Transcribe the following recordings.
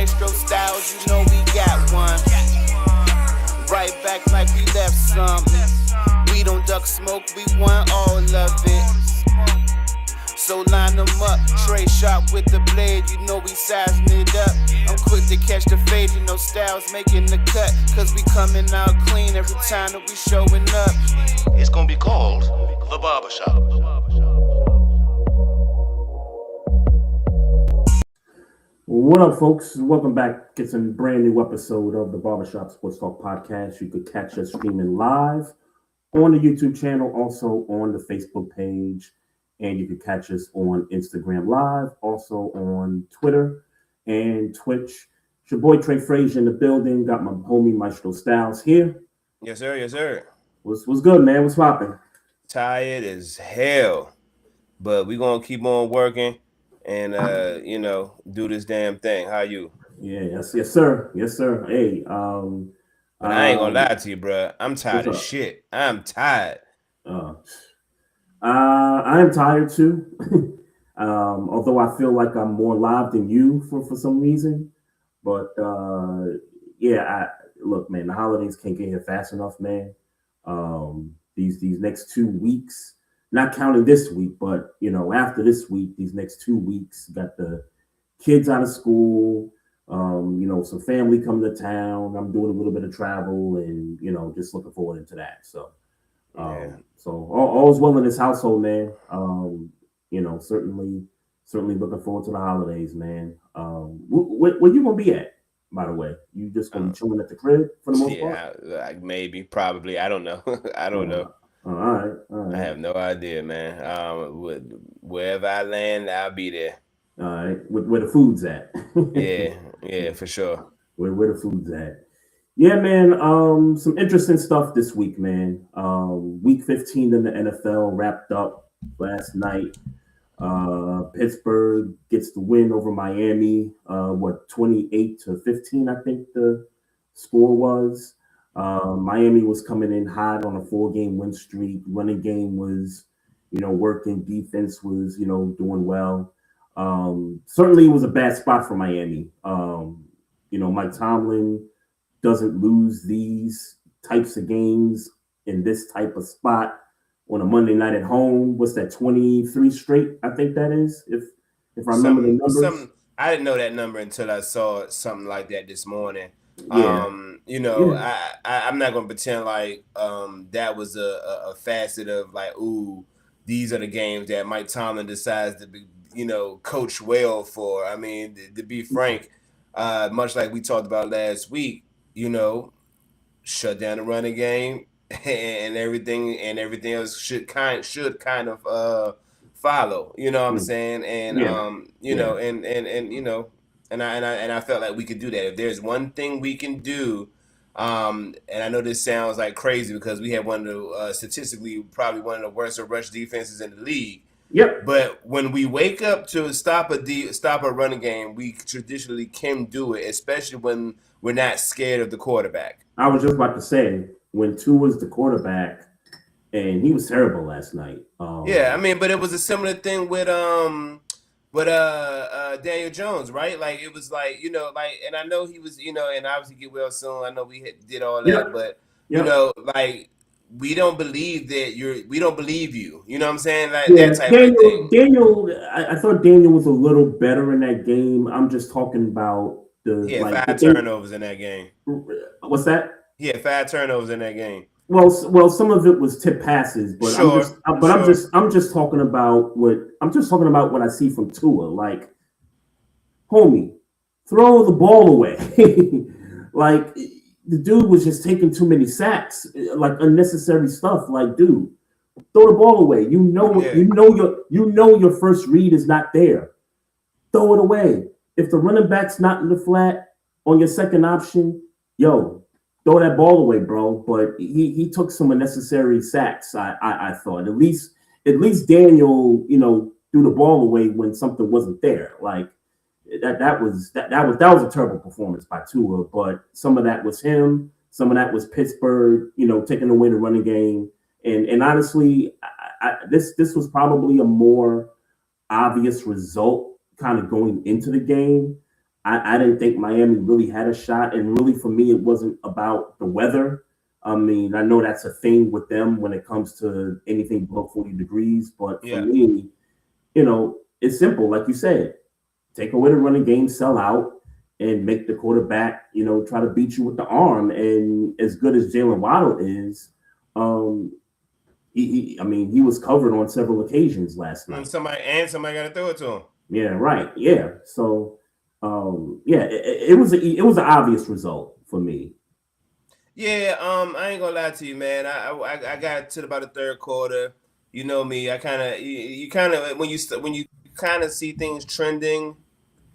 Maestro styles, you know we got one. Right back like we left something. We don't duck smoke, we want all of it. So line them up, Trey shot with the blade, you know we sizing it up. I'm quick to catch the fade, you know Styles making the cut. Cause we coming out clean every time that we showing up. It's gonna be called The Barbershop. What up, folks? Welcome back. It's a brand new episode of the Barbershop Sports Talk Podcast. You could catch us streaming live on the YouTube channel, also on the Facebook page, and you can catch us on Instagram Live, also on Twitter and Twitch. It's your boy Trey Frazier in the building. Got my homie Maestro Styles here. Yes, sir. Yes, sir. What's good, man? What's popping? Tired as hell, but we gonna keep on working and do this damn thing. How you? Yeah, yes, sir. Hey, but I ain't gonna lie to you, bro. I'm tired of shit. I'm tired. I am tired too. Although I feel like I'm more live than you for some reason. But look, man, the holidays can't get here fast enough, man. These next 2 weeks, not counting this week, but after this week, these next 2 weeks, got the kids out of school, some family coming to town. I'm doing a little bit of travel and just looking forward to that. So so all's well in this household, man. Certainly looking forward to the holidays, man. Where you gonna be at, by the way? You just gonna be chilling at the crib for the most part? Yeah, like maybe, probably. I don't know. I don't know. All right. I have no idea, man. Wherever I land, I'll be there. All right. Where the food's at? yeah, for sure. Where the food's at? Yeah, man. Some interesting stuff this week, man. Week 15 in the NFL wrapped up last night. Pittsburgh gets the win over Miami. 28-15, I think the score was. Miami was coming in hot on a 4-game win streak. Running game was, working. Defense was, doing well. Certainly it was a bad spot for Miami. Mike Tomlin doesn't lose these types of games in this type of spot on a Monday night at home. What's that, 23 straight? I think that is, if I remember the numbers. I didn't know that number until I saw something like that this morning. Yeah. I'm not gonna pretend like that was a facet of like, ooh, these are the games that Mike Tomlin decides to be, coach well for. I mean, to be frank, much like we talked about last week, shut down the running game and everything else should kind of follow. You know what I'm saying? And and I felt like we could do that. If there's one thing we can do, and I know this sounds like crazy because we have one of the statistically probably one of the worst rush defenses in the league. Yep. But when we wake up to stop a running game, we traditionally can do it, especially when we're not scared of the quarterback. I was just about to say, when Tua's the quarterback, and he was terrible last night. Yeah, I mean, but it was a similar thing with Daniel Jones, right? Like it was like, and I know he was, and obviously get well soon. I know we did all that, but we don't believe that we don't believe you. You know what I'm saying? Like that type of thing. Daniel, I thought Daniel was a little better in that game. I'm just talking about five turnovers in that game. What's that? Yeah, 5 turnovers in that game. Well, some of it was tip passes, but I'm just talking about what I see from Tua. Like, homie, throw the ball away. Like, the dude was just taking too many sacks, like unnecessary stuff. Like, dude, throw the ball away. You know your first read is not there. Throw it away. If the running back's not in the flat on your second option, throw that ball away, bro. But he took some unnecessary sacks. I thought at least Daniel, threw the ball away when something wasn't there. Like that was a terrible performance by Tua. But some of that was him. Some of that was Pittsburgh, taking away the running game. And honestly, this was probably a more obvious result kind of going into the game. I didn't think Miami really had a shot, and really for me, it wasn't about the weather. I mean, I know that's a thing with them when it comes to anything below 40 degrees, but for Yeah. me, it's simple. Like you said, take away the running game, sell out, and make the quarterback, try to beat you with the arm. And as good as Jalen Waddle is, um, I mean, he was covered on several occasions last night. Somebody got to throw it to him. Yeah, right. Yeah. So, yeah, it was an obvious result for me. Yeah, I ain't gonna lie to you, man. I got to about the third quarter. You know me. I kind of you kind of when you kind of see things trending.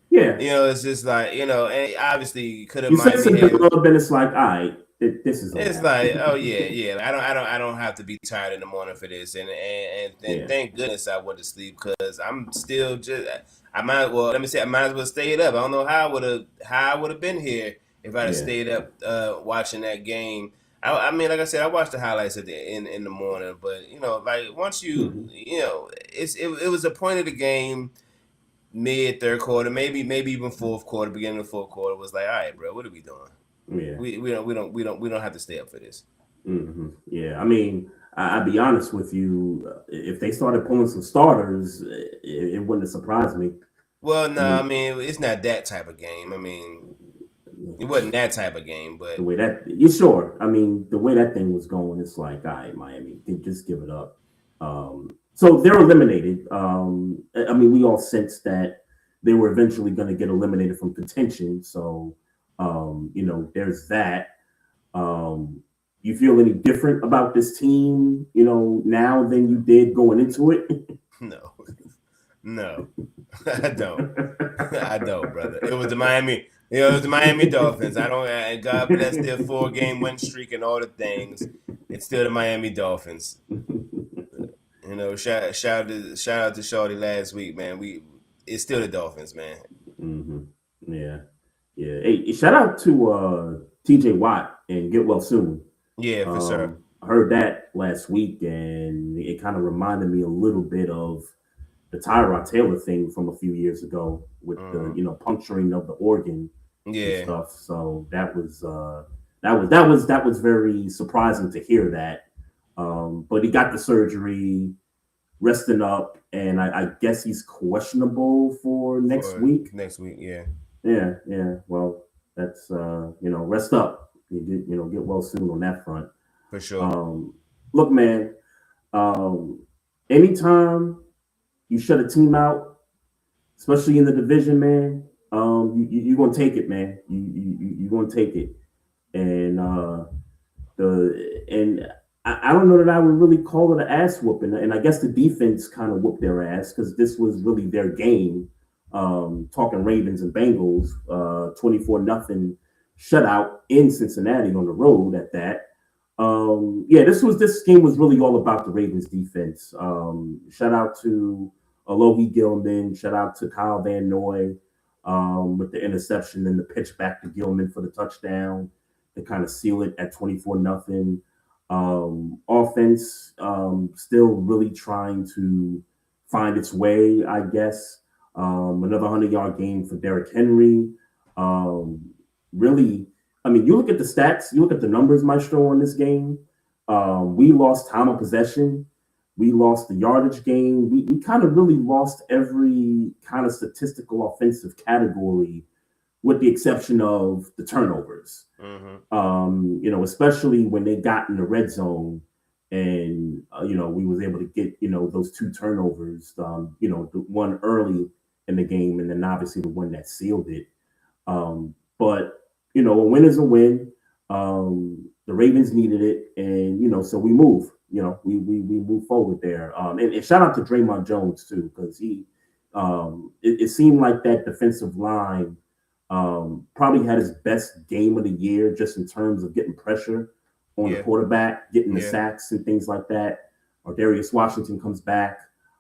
Yeah. It's just like and obviously could have You sense Miami it a had. little bit. It's like, all right, this is. It's like, oh yeah. I don't have to be tired in the morning for this, and thank goodness I went to sleep because I'm still just. I might let me say I might as well stayed up. I don't know how I would have been here if I'd have stayed up watching that game. I mean, like I said, I watched the highlights in the morning, but like once you it was a point of the game, mid third quarter, maybe even fourth quarter, beginning of the fourth quarter was like, all right, bro, what are we doing? Yeah. We don't have to stay up for this. Mm-hmm. Yeah. I mean, I'll be honest with you. If they started pulling some starters, it wouldn't have surprised me. Well, no, I mean, it's not that type of game. I mean, it wasn't that type of game, but the way that you sure. I mean, the way that thing was going, it's like, all right, Miami, just give it up. So they're eliminated. I mean, we all sensed that they were eventually going to get eliminated from contention. So, there's that. You feel any different about this team, now than you did going into it? No, I don't. I don't, brother. It was the Miami. It was the Miami Dolphins. I don't. God bless their 4-game win streak and all the things. It's still the Miami Dolphins. Shout out to Shawty last week, man. It's still the Dolphins, man. Mm-hmm. Yeah. Hey, shout out to T.J. Watt and get well soon. Yeah, for sure. I heard that last week, and it kind of reminded me a little bit of the Tyrod Taylor thing from a few years ago with the puncturing of the organ and stuff. So that was very surprising to hear that. But he got the surgery, resting up, and I guess he's questionable for next week. Next week, yeah. Yeah. Well, that's rest up. You get well soon on that front. For sure. Look, man. Anytime you shut a team out, especially in the division, man, you're gonna take it, man. You're gonna take it, and I don't know that I would really call it an ass whooping, and I guess the defense kind of whooped their ass because this was really their game. Talking Ravens and Bengals, 24-0 shutout in Cincinnati on the road at that. This game was really all about the Ravens defense. Shout out to Alohi Gilman. Shout out to Kyle Van Noy with the interception and the pitch back to Gilman for the touchdown to kind of seal it at 24-0. Offense still really trying to find its way, I guess. Another 100-yard game for Derrick Henry. Really, I mean, you look at the stats, you look at the numbers, Maestro, on this game. We lost time of possession. We lost the yardage game. We kind of really lost every kind of statistical offensive category with the exception of the turnovers. Mm-hmm. Especially when they got in the red zone and, we was able to get, those 2 turnovers, the one early in the game and then obviously the one that sealed it. But a win is a win. The Ravens needed it, and so we move. We move forward there. And shout out to Draymond Jones too, because he, it seemed like that defensive line probably had his best game of the year just in terms of getting pressure on the quarterback, getting the sacks and things like that. Or Darius Washington comes back,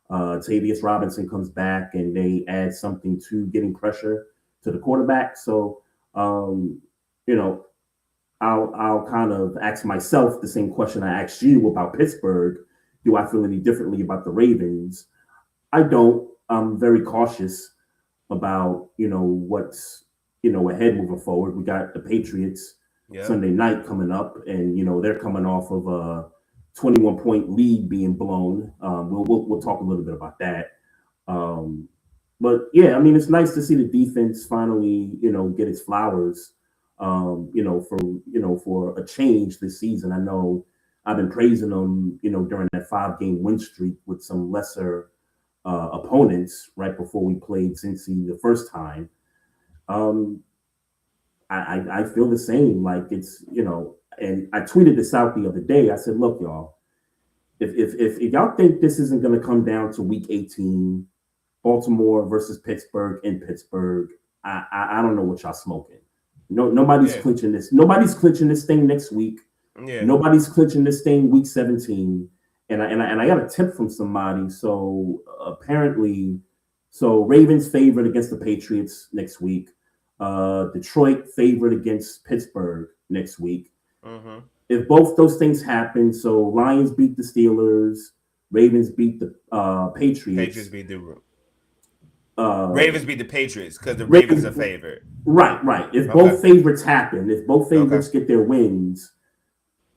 Tavius Robinson comes back, and they add something to getting pressure to the quarterback. So. I'll kind of ask myself the same question I asked you about Pittsburgh. Do I feel any differently about the Ravens? I don't. I'm very cautious about, what's ahead moving forward. We got the Patriots Sunday night coming up, and they're coming off of a 21-point lead being blown. We'll talk a little bit about that. But yeah, I mean, it's nice to see the defense finally, get its flowers, for a change this season. I know I've been praising them, during that 5-game win streak with some lesser opponents right before we played Cincy the first time. I feel the same. Like it's, and I tweeted this out the other day. I said, look, y'all, if y'all think this isn't going to come down to week 18, Baltimore versus Pittsburgh in Pittsburgh, I don't know what y'all smoking. Nobody's clinching this. Nobody's clinching this thing next week. Yeah. Nobody's clinching this thing week 17. And I got a tip from somebody. So apparently, Ravens favored against the Patriots next week. Detroit favored against Pittsburgh next week. Mm-hmm. If both those things happen, so Lions beat the Steelers, Ravens beat the Patriots. Patriots beat the Ravens beat the Patriots because the Ravens are favored. Right. If both favorites happen, if both favorites get their wins,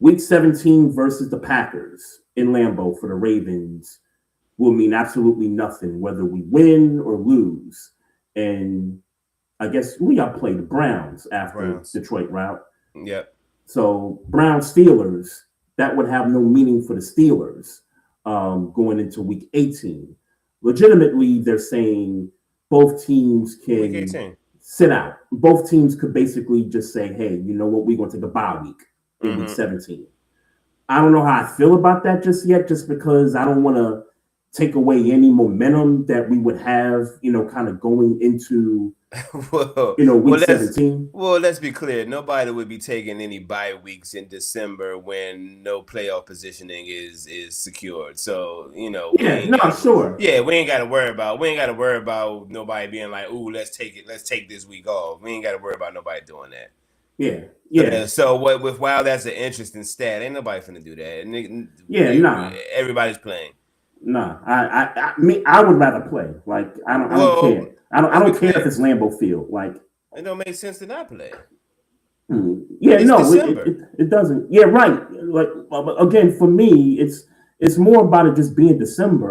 week 17 versus the Packers in Lambeau for the Ravens will mean absolutely nothing, whether we win or lose. And I guess we got to play the Browns after Detroit route. Yep. So Browns Steelers, that would have no meaning for the Steelers going into week 18. Legitimately, they're saying both teams can sit out. Both teams could basically just say, hey, you know what, we're going to take a bye week in week 17. I don't know how I feel about that just yet, just because I don't want to take away any momentum that we would have, kind of going into week 17. Well, let's be clear. Nobody would be taking any bye weeks in December when no playoff positioning is secured. So, sure. Yeah, we ain't got to worry about nobody being like, "Ooh, let's take this week off." We ain't got to worry about nobody doing that. Yeah. So while that's an interesting stat, ain't nobody finna do that. Everybody's playing. Nah, I would rather play. Like I don't care. I don't care if it's Lambeau Field. Like it don't make sense to not play. It doesn't. Yeah, right. Like again, for me, it's more about it just being December.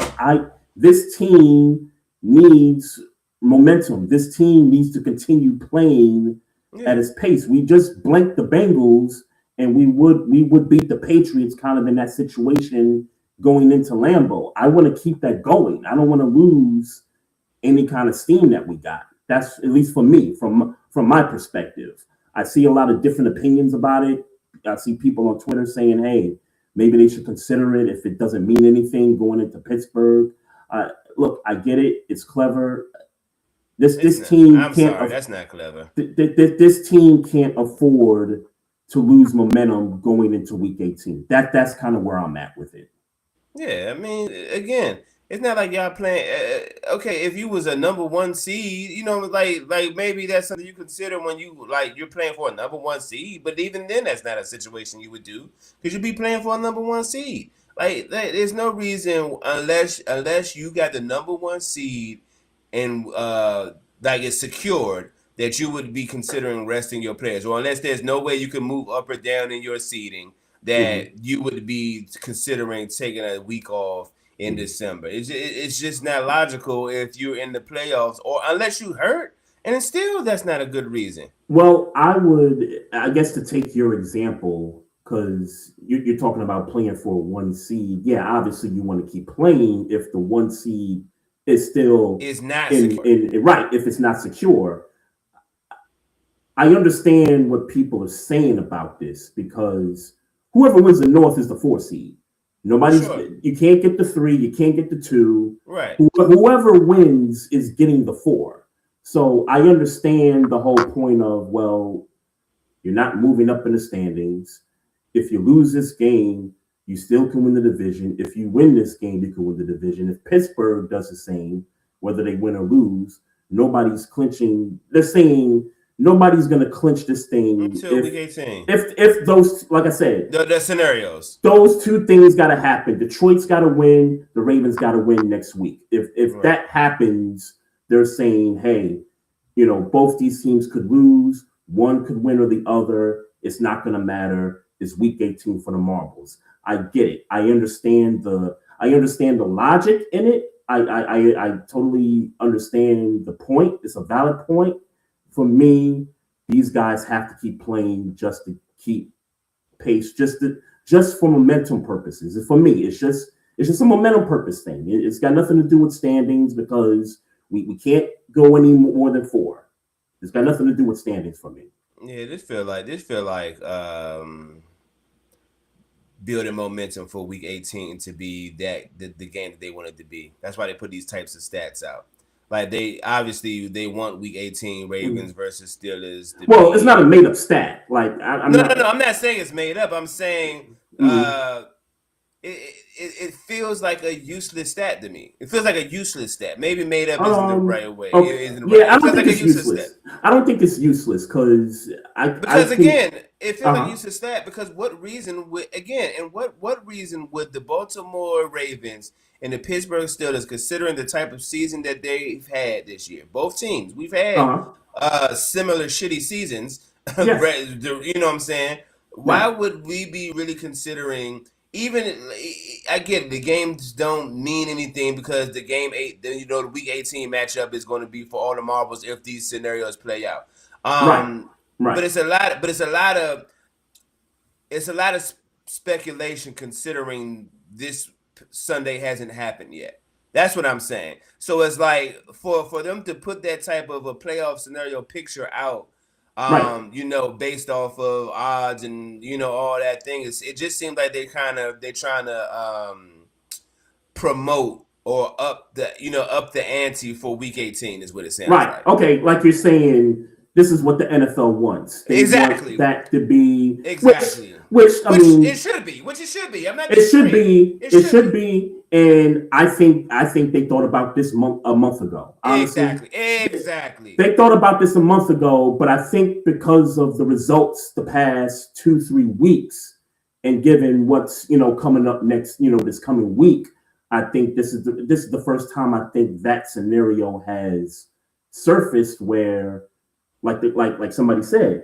This team needs momentum. This team needs to continue playing at its pace. We just blanked the Bengals, and we would beat the Patriots kind of in that situation going into Lambeau. I want to keep that going. I don't want to lose any kind of steam that we got. That's at least for me, from my perspective. I see a lot of different opinions about it. I see people on Twitter saying, hey, maybe they should consider it if it doesn't mean anything going into Pittsburgh. Look, I get it. It's clever. This team can't. That's not clever. This team can't afford to lose momentum going into week 18. That's kind of where I'm at with it. Yeah, I mean, again, it's not like y'all playing. Okay, if you was a number 1 seed, like maybe that's something you consider when you're playing for a number 1 seed. But even then, that's not a situation you would do because you'd be playing for a number 1 seed. Like, there's no reason unless you got the number 1 seed and it's secured that you would be considering resting your players, or unless there's no way you can move up or down in your seeding that you would be considering taking a week off in December. It's just not logical if you're in the playoffs, or unless you hurt, and still that's not a good reason. Well, I guess to take your example, because you're talking about playing for 1 seed. Yeah, obviously you want to keep playing if the 1 seed is still not secure. Right, if it's not secure. I understand what people are saying about this, because whoever wins the North is the 4 seed. You can't get the 3, you can't get the 2. Right. Whoever wins is getting the 4. So I understand the whole point of, well, you're not moving up in the standings. If you lose this game, you still can win the division. If you win this game, you can win the division. If Pittsburgh does the same, whether they win or lose, nobody's clinching. They're saying nobody's going to clinch this thing until week 18. If those, like I said, the scenarios, those 2 things got to happen. Detroit's got to win. The Ravens got to win next week. If that happens, they're saying, hey, both these teams could lose. One could win or the other. It's not going to matter. It's week 18 for the marbles. I get it. I understand the logic in it. I totally understand the point. It's a valid point. For me, these guys have to keep playing just to keep pace, just for momentum purposes. For me, it's just a momentum purpose thing. It's got nothing to do with standings because we can't go any more than 4. It's got nothing to do with standings for me. Yeah, this feel like building momentum for week 18 to be the game that they want it to be. That's why they put these types of stats out. Like they want week 18 Ravens versus Steelers. Well, it's not a made up stat. Like I'm not saying it's made up. I'm saying it feels like a useless stat to me. It feels like a useless stat. Maybe made up isn't the right way. Okay. I don't think it's useless. I don't think it's useless because it feels like a useless stat because what reason would the Baltimore Ravens and the Pittsburgh Steelers, considering the type of season that they've had this year, both teams, we've had similar shitty seasons. Yes. You know what I'm saying? Why would we be really considering? Even I get it, the games don't mean anything because the week 18 matchup is going to be for all the marbles if these scenarios play out. Right. But it's a lot of speculation considering this Sunday hasn't happened yet. That's what I'm saying. So it's like for them to put that type of a playoff scenario picture out, based off of odds and all that thing, it just seems like they're trying to promote or up the ante for week 18 is what it sounds like. Okay, like you're saying, this is what the NFL wants. They want that to be which it should be. I'm not. It should be. And I think they thought about this a month ago. Honestly. Exactly. They thought about this a month ago, but I think because of the results the past 2-3 weeks, and given what's coming up next, this coming week, I think this is the first time I think that scenario has surfaced where, like somebody said,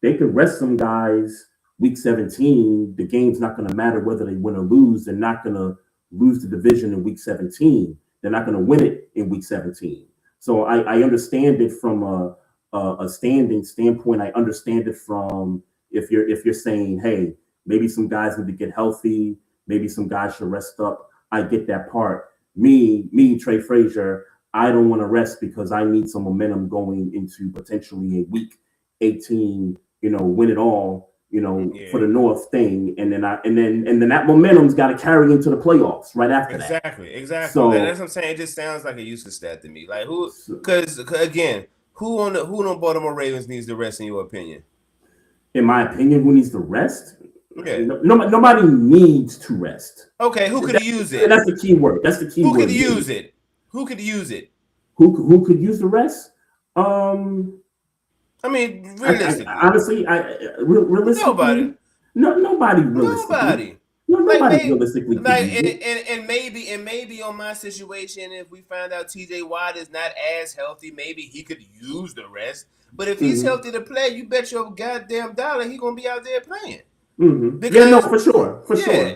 they could rest some guys week 17. The game's not going to matter whether they win or lose. They're not going to lose the division in week 17. They're not going to win it in week 17. So I understand it from a standing standpoint. I understand it from if you're saying, hey, maybe some guys need to get healthy. Maybe some guys should rest up. I get that part. Me, Trey Frazier, I don't want to rest because I need some momentum going into potentially a week 18, win it all, for the North thing. And then that momentum's got to carry into the playoffs right after that. Exactly. So that's what I'm saying. It just sounds like a useless stat to me. Like who on the Baltimore Ravens needs the rest in your opinion? In my opinion, who needs the rest? Okay. Nobody needs to rest. Okay, who could use it? That's the key word. Who could use it? Who could use it? Who could use the rest? I mean, realistically. Realistically, nobody realistically. Nobody realistically. And maybe on my situation, if we find out TJ Watt is not as healthy, maybe he could use the rest. But if he's healthy to play, you bet your goddamn dollar he's gonna be out there playing. Mm-hmm. Because, for sure.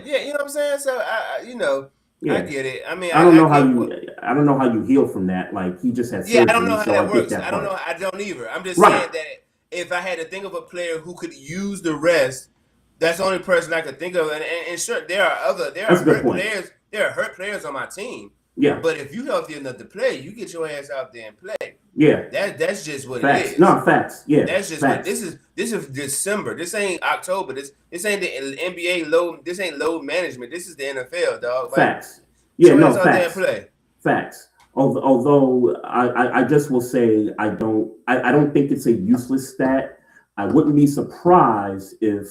Yeah, you know what I'm saying. So I get it. I mean, I don't know how you heal from that. Like he just had surgery. I don't know how that works. I don't know. I don't either. I'm just saying that if I had to think of a player who could use the rest, that's the only person I could think of. And sure, there are hurt players. There are hurt players on my team. Yeah. But if you healthy enough to play, you get your ass out there and play. Yeah. That's just what facts. it is. No, facts. Yeah. That's just facts. What this is December. This ain't October. This ain't the NBA load. This ain't load management. This is the NFL, dog. Like, facts. Yeah, no, facts. Out there and play. Facts. Although I just will say I don't think it's a useless stat. I wouldn't be surprised if,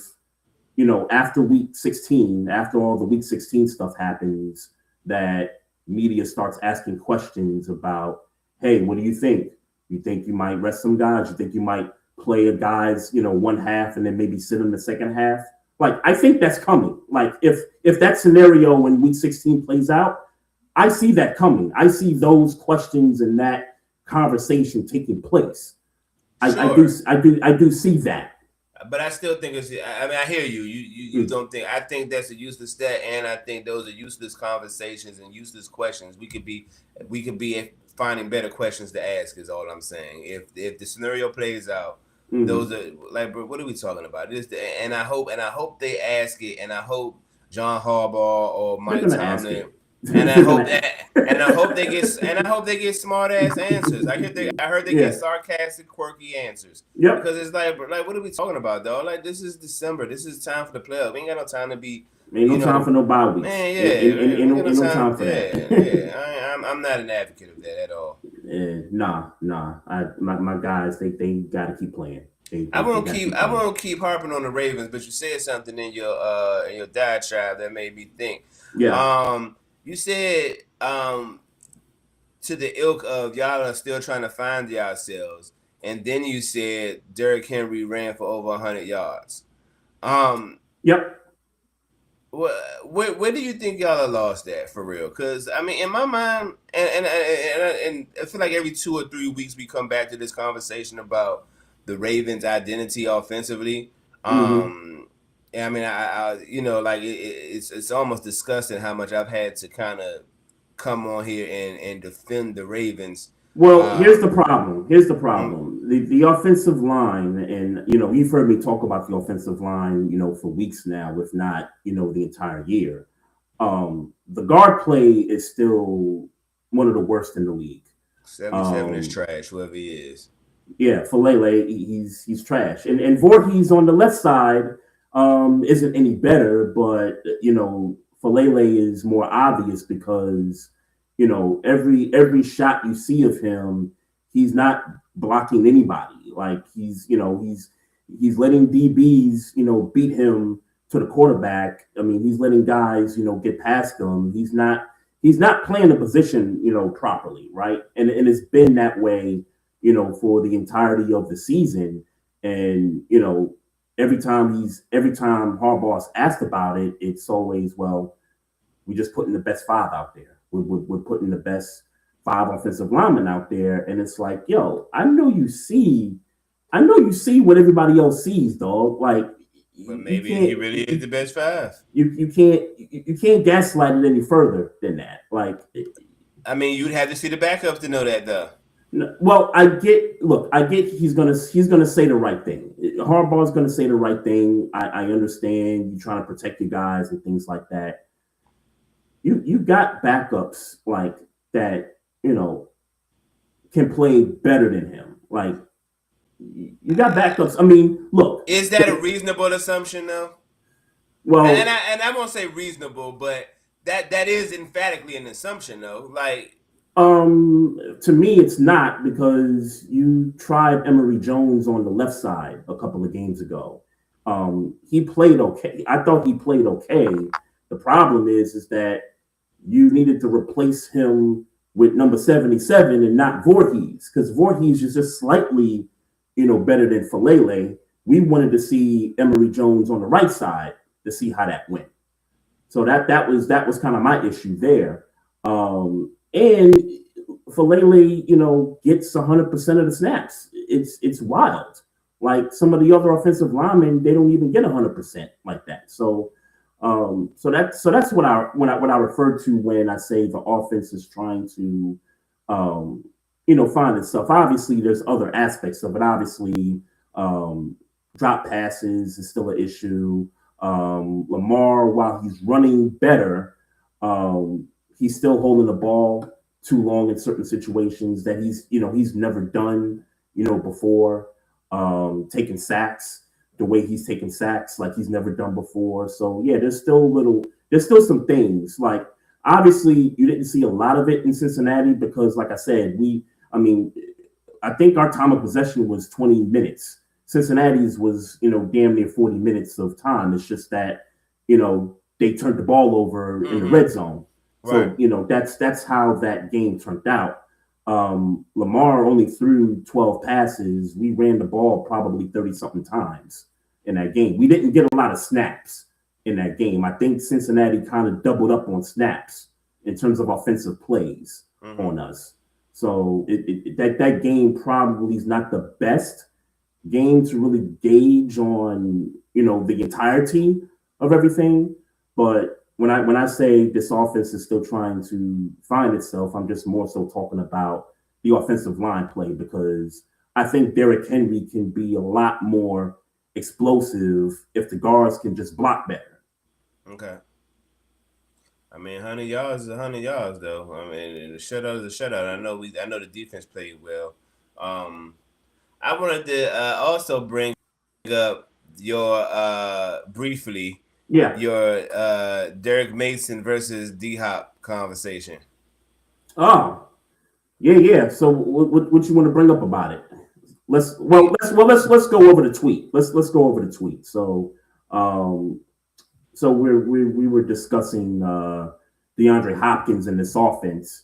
after week 16, after all the week 16 stuff happens, that media starts asking questions about, hey, what do you think? You think you might rest some guys? You think you might play a guy's, one half and then maybe sit in the second half? Like, I think that's coming. Like, if that scenario in week 16 plays out, I see that coming. I see those questions and that conversation taking place. Sure. I do see that. But I still think it's. I mean, I hear you. You don't think. I think that's a useless stat, and I think those are useless conversations and useless questions. We could be finding better questions to ask. Is all I'm saying. If the scenario plays out, those are like, bro, what are we talking about? And I hope they ask it, and I hope John Harbaugh or Mike Tomlin. And I hope they get smart ass answers. I heard they get sarcastic, quirky answers. Yep. Because it's like what are we talking about, though? Like, this is December. This is time for the playoffs. We ain't got no time to be. Ain't no time for no bye weeks. Man, Ain't no time for that. Yeah. I'm not an advocate of that at all. Nah. My guys, they got to keep playing. I won't keep harping on the Ravens, but you said something in your diatribe that made me think. Yeah. You said to the ilk of y'all are still trying to find yourselves, and then you said Derrick Henry ran for over 100 yards. Yep. Where do you think y'all are lost at for real? Because I mean, in my mind, and I feel like every 2 or 3 weeks we come back to this conversation about the Ravens' identity offensively. I mean, I like it's almost disgusting how much I've had to kind of come on here and defend the Ravens. Well, here's the problem. The offensive line, and you've heard me talk about the offensive line, for weeks now, if not, the entire year. The guard play is still one of the worst in the league. 77 is trash, whoever he is. Yeah, Falele, he's trash, and Voorhees on the left side isn't any better, but Falele is more obvious because every shot you see of him, he's not blocking anybody. Like he's letting DBs beat him to the quarterback. I mean, he's letting guys get past him. He's not playing the position properly, right? And it's been that way for the entirety of the season. And every time Harbaugh's asked about it, it's always, well, we're just putting the best 5 out there. We're putting the best 5 offensive linemen out there, and it's like, yo, I know you see what everybody else sees, dog. Like, but maybe he really is the best 5. You can't gaslight it any further than that. Like, I mean, you'd have to see the backups to know that, though. Well, I get he's gonna say the right thing. Harbaugh's gonna say the right thing. I understand you trying to protect your guys and things like that. You got backups like that, can play better than him. Like, you got backups. I mean, look. Is that a reasonable assumption, though? Well, and I won't say reasonable, but that is emphatically an assumption, though. Like, to me, it's not, because you tried Emory Jones on the left side a couple of games ago. He played okay. I thought he played okay. The problem is that you needed to replace him with number 77 and not Voorhees, because Voorhees is just slightly, better than Falele. We wanted to see Emory Jones on the right side to see how that went. So that was kind of my issue there. And Falele, gets 100% of the snaps. It's wild. Like, some of the other offensive linemen, they don't even get 100% like that. So that's what I refer to when I say the offense is trying to, find itself. Obviously, there's other aspects of it. Obviously, drop passes is still an issue. Lamar, while he's running better, he's still holding the ball too long in certain situations that he's never done, before. Taking sacks the way he's taking sacks, like he's never done before. So yeah, there's still some things. Like, obviously you didn't see a lot of it in Cincinnati because, like I said, I think our time of possession was 20 minutes. Cincinnati's was, damn near 40 minutes of time. It's just that, they turned the ball over in the red zone. Right. So, that's how that game turned out. Lamar only threw 12 passes. We ran the ball probably 30-something times in that game. We didn't get a lot of snaps in that game. I think Cincinnati kind of doubled up on snaps in terms of offensive plays on us. So that game probably is not the best game to really gauge on, the entirety of everything. But when I say this offense is still trying to find itself, I'm just more so talking about the offensive line play, because I think Derrick Henry can be a lot more explosive if the guards can just block better. Okay. I mean, 100 yards is 100 yards, though. I mean, the shutout is a shutout. I know the defense played well. I wanted to also bring up your briefly your Derek Mason versus D Hop conversation. Oh, yeah. So what you want to bring up about it? Let's go over the tweet. Let's go over the tweet. So we were discussing DeAndre Hopkins in this offense,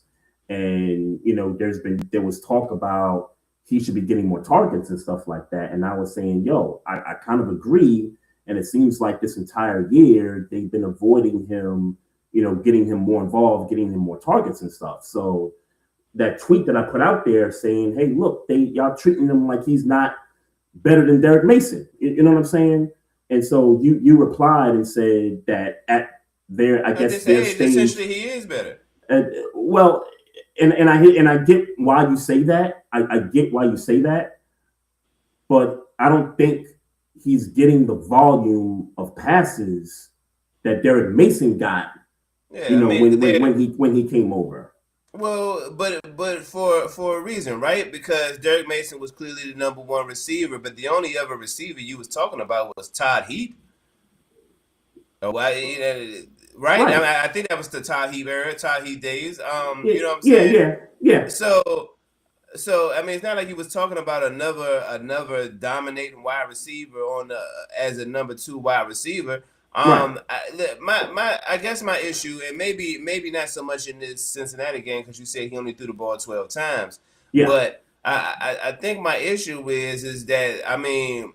and there was talk about he should be getting more targets and stuff like that. And I was saying, I kind of agree. And it seems like this entire year they've been avoiding him, getting him more involved, getting him more targets and stuff. So that tweet that I put out there saying, hey, look, y'all treating him like he's not better than Derek Mason. You know what I'm saying? And so you replied and said that at their stage, essentially he is better. Well, and I get why you say that. I get why you say that, but I don't think he's getting the volume of passes that Derek Mason got. Yeah, when he came over. Well, but for a reason, right? Because Derek Mason was clearly the number one receiver, but the only other receiver you was talking about was Todd Heap. Oh, right? I mean, I think that was the Todd Heap era, Todd Heap days. You know what I'm saying? Yeah. So I mean, it's not like he was talking about another dominating wide receiver as a number 2 wide receiver. I guess my issue, and maybe not so much in this Cincinnati game because you said he only threw the ball 12 times. Yeah. But I think my issue is that, I mean,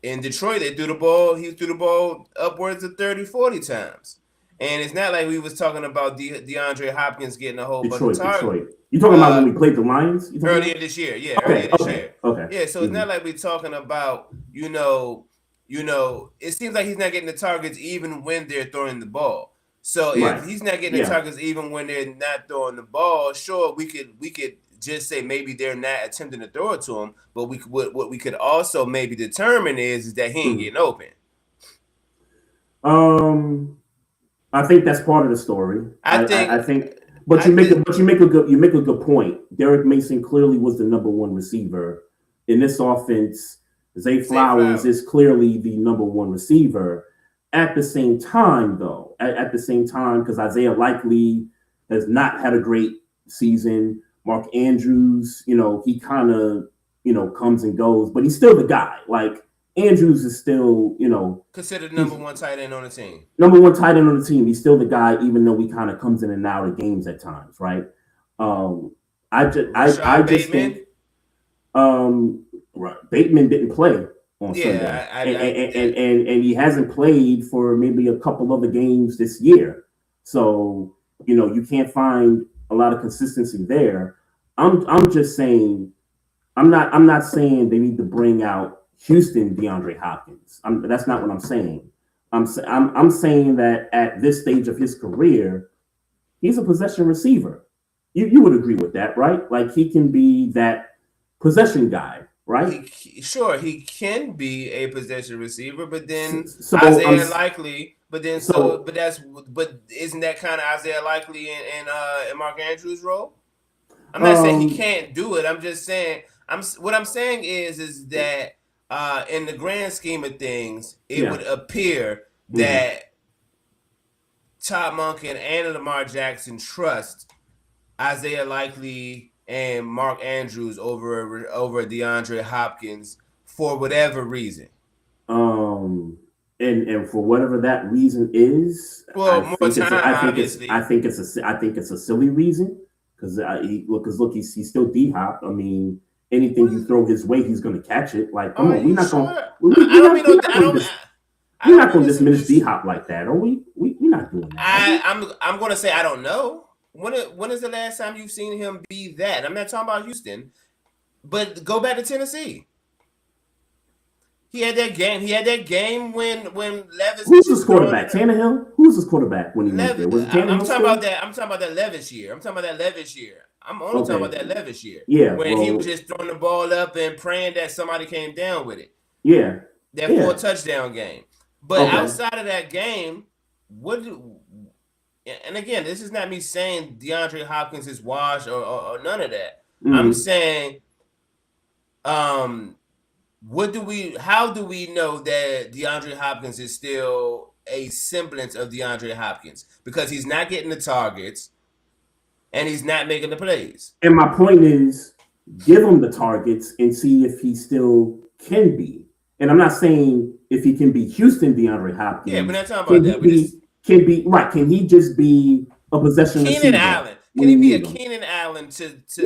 in Detroit he threw the ball upwards of 30, 40 times. And it's not like we was talking about DeAndre Hopkins getting a whole bunch of targets. Detroit. You talking about when we played the Lions? Earlier this year, yeah. Okay. Yeah, so it's not like we're talking about, it seems like he's not getting the targets even when they're throwing the ball. So if he's not getting the targets even when they're not throwing the ball, sure, we could just say maybe they're not attempting to throw it to him, but what we could also maybe determine is that he ain't getting open. I think that's part of the story. I think, but you make a good point. Derek Mason clearly was the number 1 receiver in this offense. Zay Flowers is clearly the number 1 receiver. At the same time, though, because Isaiah Likely has not had a great season. Mark Andrews, he kind of, comes and goes, but he's still the guy. Like, Andrews is still, considered number 1 tight end on the team. Number 1 tight end on the team. He's still the guy, even though he kind of comes in and out of games at times, right? I just think Bateman didn't play on Sunday, and he hasn't played for maybe a couple other games this year. So you can't find a lot of consistency there. I'm just saying, I'm not saying they need to bring out Houston DeAndre Hopkins. That's not what I'm saying. I'm saying that at this stage of his career, he's a possession receiver. You would agree with that, right? Like, he can be that possession guy, right? He can be a possession receiver, but then Isaiah Likely. But isn't that kind of Isaiah Likely and Mark Andrews' role? I'm not saying he can't do it. I'm just saying what I'm saying is that in the grand scheme of things, it would appear that Todd Monken and Lamar Jackson trust Isaiah Likely and Mark Andrews over DeAndre Hopkins for whatever reason. And for whatever that reason is, I think it's a silly reason because he's still D-Hop. I mean, anything you throw his way, he's going to catch it. Like, come on, we're not going to diminish D-Hop like that, are we? We're not doing that. I'm going to say I don't know. when is the last time you've seen him be that? I'm not talking about Houston, but go back to Tennessee. He had that game when Levis. Who's his quarterback? Tannehill? Who's his quarterback when he went there? Was it Tannehill? I'm talking about that. I'm talking about that Levis year. I'm only talking about that Levis year. Yeah, when he was just throwing the ball up and praying that somebody came down with it. Yeah, that 4 touchdown game. But outside of that game, and again, this is not me saying DeAndre Hopkins is washed or none of that. Mm-hmm. I'm saying, how do we know that DeAndre Hopkins is still a semblance of DeAndre Hopkins? Because he's not getting the targets and he's not making the plays. And my point is, give him the targets and see if he still can be. And I'm not saying if he can be Houston DeAndre Hopkins. Yeah, we're not talking about that. Can he just be a possession receiver? Keenan Allen. Can he be a Keenan Allen that's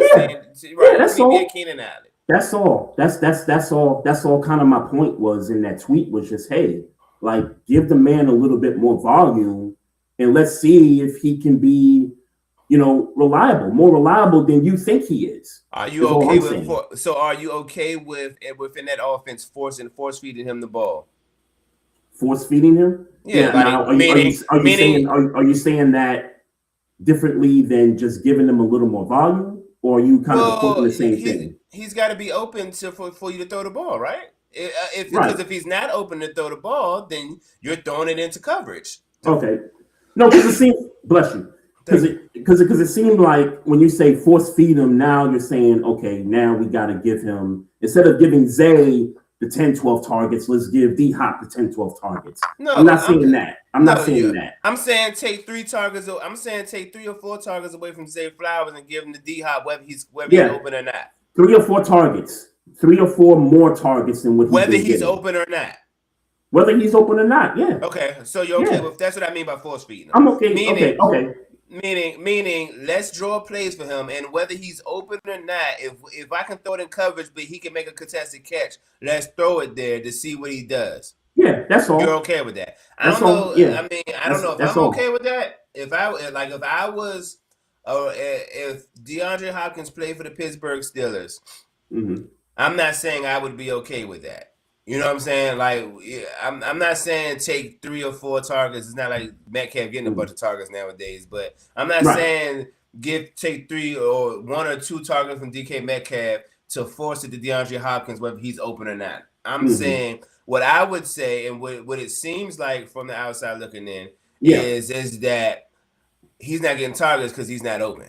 all. Be a Keenan Allen. That's all. That's all kind of my point was in that tweet was just, hey, like give the man a little bit more volume and let's see if he can be, reliable, more reliable than you think he is. Are you okay with are you okay with within that offense force feeding him the ball? Force feeding him? Yeah. Now, are you saying that differently than just giving them a little more volume? Or are you kind of quoting the same thing? He's got to be open for you to throw the ball, right? Because if he's not open to throw the ball, then you're throwing it into coverage. Okay. No, because it seems, bless you. Because it seemed like when you say force feed him, now you're saying, okay, now we got to give him, instead of giving Zay the 10, 12 targets, let's give D-Hop the 10, 12 targets. No, I'm not saying that. I'm not saying that. I'm saying take 3 targets. I'm saying take 3 or 4 targets away from Zay Flowers and give him the D-Hop whether he's open or not. 3 or 4 targets. 3 or 4 more targets than what whether he's open or not. Whether he's open or not, yeah. Okay, so you're okay with that's what I mean by force feeding. I'm okay. Okay. Meaning, let's draw plays for him, and whether he's open or not, if I can throw it in coverage, but he can make a contested catch, let's throw it there to see what he does. Yeah, that's all. You're okay with that? I don't know. Yeah. I mean, I don't know if I'm okay with that. If DeAndre Hopkins played for the Pittsburgh Steelers, I'm not saying I would be okay with that. You know what I'm saying? Like, I'm not saying take 3 or 4 targets. It's not like Metcalf getting a bunch of targets nowadays. But I'm not saying take 3 or 1 or 2 targets from DK Metcalf to force it to DeAndre Hopkins whether he's open or not. I'm saying what I would say and what it seems like from the outside looking in is that he's not getting targets because he's not open.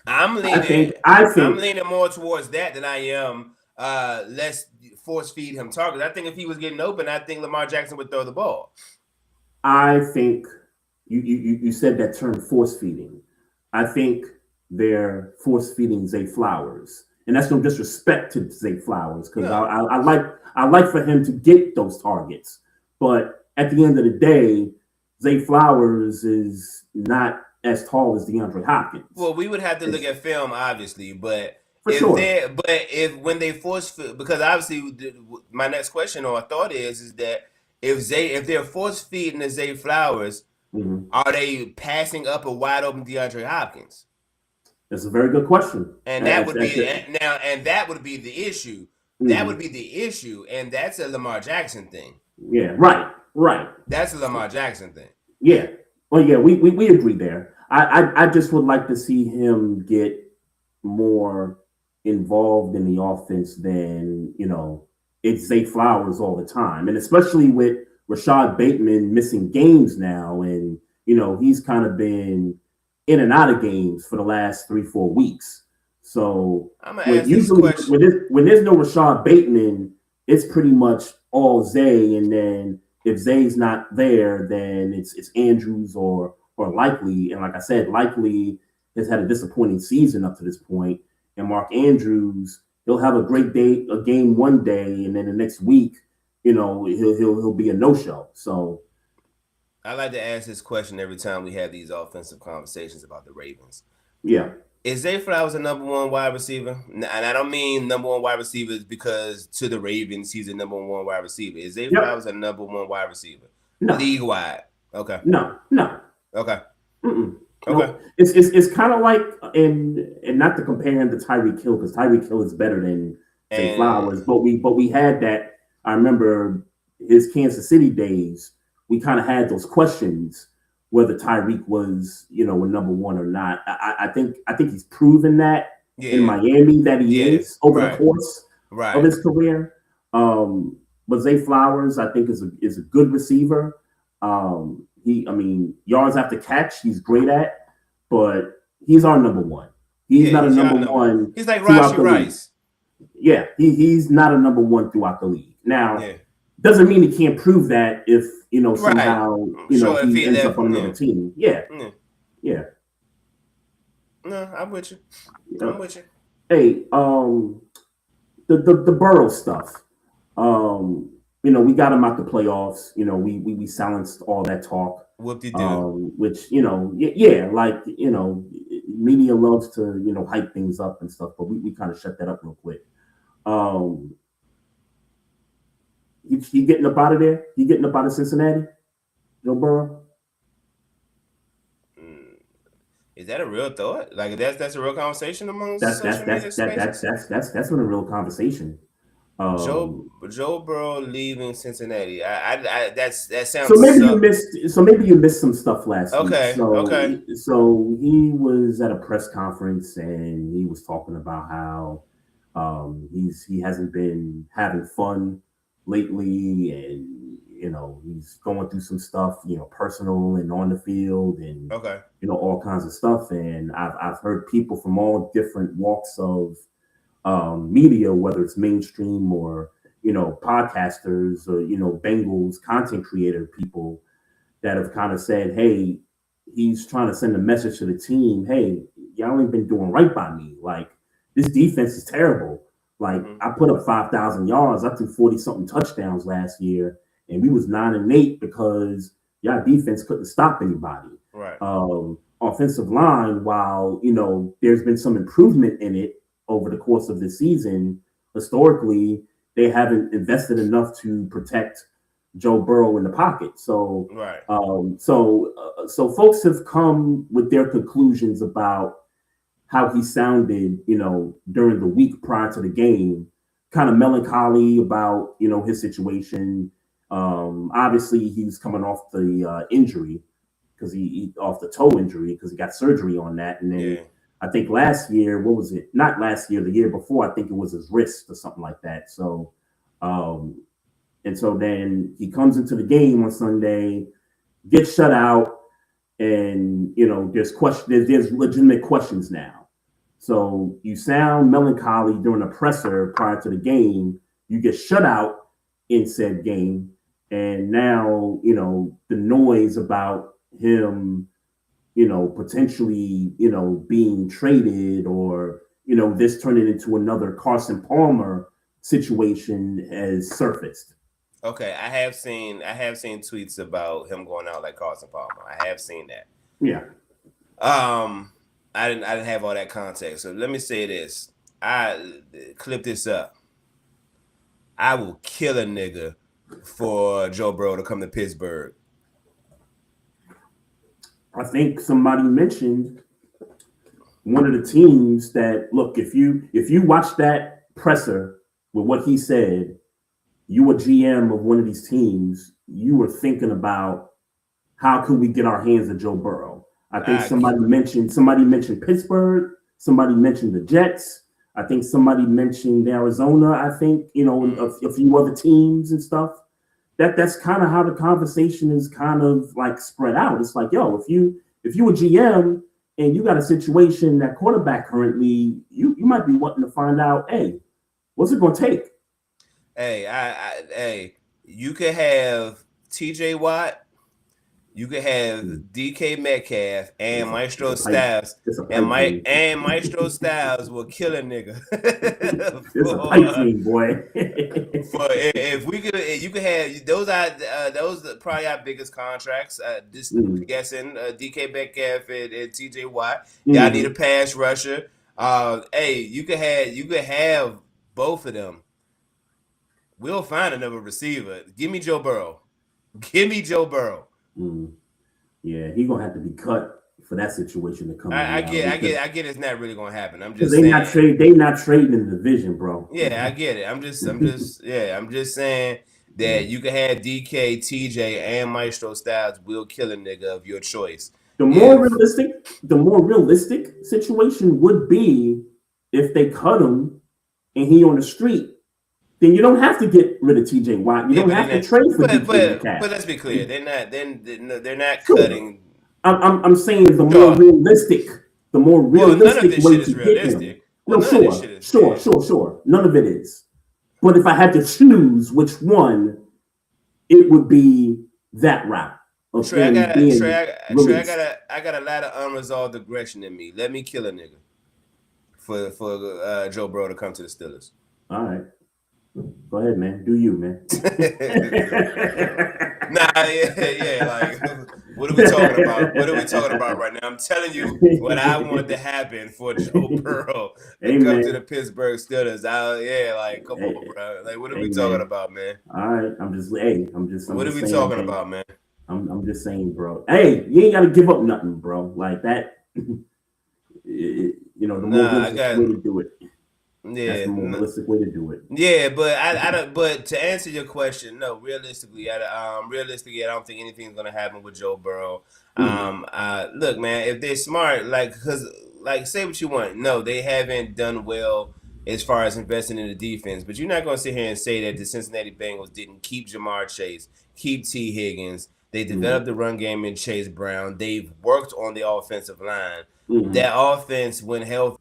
I'm leaning more towards that than I am. Let's force feed him targets. I think if he was getting open, I think Lamar Jackson would throw the ball. I think you said that term force feeding. I think they're force feeding Zay Flowers, and that's no disrespect to Zay Flowers because I like for him to get those targets. But at the end of the day, Zay Flowers is not as tall as DeAndre Hopkins. Well, we would have to look at film, obviously, but. When they force, because obviously my next question or thought is that if they're force feeding the Zay Flowers, are they passing up a wide open DeAndre Hopkins? That's a very good question. And that would be the issue. That would be the issue, and that's a Lamar Jackson thing. Yeah, right. That's a Lamar Jackson thing. Yeah. Well, yeah, we agree there. I just would like to see him get more involved in the offense than it's Zay Flowers all the time, and especially with Rashad Bateman missing games now, and he's kind of been in and out of games for the last 3-4 weeks. So usually when there's no Rashad Bateman, it's pretty much all Zay, and then if Zay's not there, then it's Andrews or Likely, and like I said, Likely has had a disappointing season up to this point. And Mark Andrews, he'll have a great game one day, and then the next week, he'll be a no-show. So I like to ask this question every time we have these offensive conversations about the Ravens. Yeah. Is Zay Flowers a number 1 wide receiver? And I don't mean number 1 wide receiver because to the Ravens, he's a number 1 wide receiver. Is Zay Flowers a number 1 wide receiver? No. League-wide? Okay. No. Okay. Okay. It's kind of like and not to compare him to Tyreek Hill because Tyreek Hill is better than Zay Flowers, but we had that. I remember his Kansas City days. We kind of had those questions whether Tyreek was a number one or not. I think he's proven that in Miami that he is over the course of his career. But Zay Flowers, I think, is a good receiver. Yards after catch, he's great at, but he's our number one. He's not a number one. He's like Rashi Rice. Yeah, he's not a number one throughout the league. Now, doesn't mean he can't prove that if somehow he ends up on another team. Yeah. No, I'm with you. I'm with you. Hey, the Burrow stuff. We got him out the playoffs. We silenced all that talk. Whoop-de-doo. Which media loves to hype things up and stuff, but we kind of shut that up real quick. He getting up out of there? He getting up out of Cincinnati? Joe Burrow? Is that a real thought? Like that's a real conversation among that's been a real conversation. Joe Burrow leaving Cincinnati. That sounds. So maybe you missed some stuff last week. Okay. So he was at a press conference and he was talking about how he hasn't been having fun lately, and he's going through some stuff, personal and on the field, and all kinds of stuff. And I've heard people from all different walks of media, whether it's mainstream or podcasters or Bengals content creator people that have kind of said, hey, he's trying to send a message to the team, hey, y'all ain't been doing right by me. Like, this defense is terrible. Like, I put up 5,000 yards, I threw 40-something touchdowns last year, and we was 9-8 because y'all defense couldn't stop anybody. Right. Offensive line, while there's been some improvement in it over the course of the season, historically, they haven't invested enough to protect Joe Burrow in the pocket. So, so folks have come with their conclusions about how he sounded, during the week prior to the game, kind of melancholy about, his situation. Obviously, he's coming off the injury because he off the toe injury because he got surgery on that, and then. I think last year, what was it? Not last year, the year before, I think it was his wrist or something like that. So, and so then he comes into the game on Sunday, gets shut out, and there's legitimate questions now. So you sound melancholy during a presser prior to the game, you get shut out in said game, and now the noise about him. Potentially, being traded or, this turning into another Carson Palmer situation has surfaced. Okay, I have seen tweets about him going out like Carson Palmer. I have seen that. Yeah. I didn't have all that context. So let me say this. I clip this up. I will kill a nigga for Joe Burrow to come to Pittsburgh. I think somebody mentioned one of the teams that, look, if you watch that presser with what he said, you were GM of one of these teams, you were thinking about how could we get our hands on Joe Burrow. I think somebody mentioned Pittsburgh, somebody mentioned the Jets. I think somebody mentioned Arizona, I think, a few other teams and stuff. That's kind of how the conversation is kind of like spread out. It's like, yo, if you were GM and you got a situation at quarterback currently, you might be wanting to find out, hey, what's it going to take? Hey, you could have TJ Watt, you could have DK Metcalf and Maestro Styles, and Maestro Styles will kill a nigga. It's a pipe dream, boy. If we could, you could have those are probably our biggest contracts. Just guessing, DK Metcalf and TJ Watt. Y'all need a pass rusher. You could have both of them. We'll find another receiver. Give me Joe Burrow. Yeah, he's gonna have to be cut for that situation to come. I get. It's not really gonna happen. I'm just saying they not trading in the division, bro. Yeah, I get it. I'm just saying that you can have DK, TJ, and Maestro Styles will kill a nigga of your choice. The more realistic situation would be if they cut him and he on the street. Then you don't have to get rid of TJ Watt. You don't have to trade for DK. But let's be clear, they're not cutting. I'm saying the more realistic way to get him. No, sure. None of it is. But if I had to choose which one, it would be that route. Trey, I got a lot of unresolved aggression in me. Let me kill a nigga for Joe Burrow to come to the Steelers. All right. Go ahead, man. Do you, man? Like, what are we talking about? What are we talking about right now? I'm telling you what I want to happen for Joe Burrow to come to the Pittsburgh Steelers. Come on, bro. Like, what are we talking about, man? All right, I'm just what are we talking about, man? I'm just saying, bro. Hey, you ain't got to give up nothing, bro. Like that. The more realistic way to do it. Yeah, that's the more realistic way to do it. Yeah, but I don't. But to answer your question, no. Realistically, I don't think anything's gonna happen with Joe Burrow. Look, man, if they're smart, say what you want. No, they haven't done well as far as investing in the defense. But you're not gonna sit here and say that the Cincinnati Bengals didn't keep Jamar Chase, keep T. Higgins. They developed the run game in Chase Brown. They've worked on the offensive line. That offense, when healthy,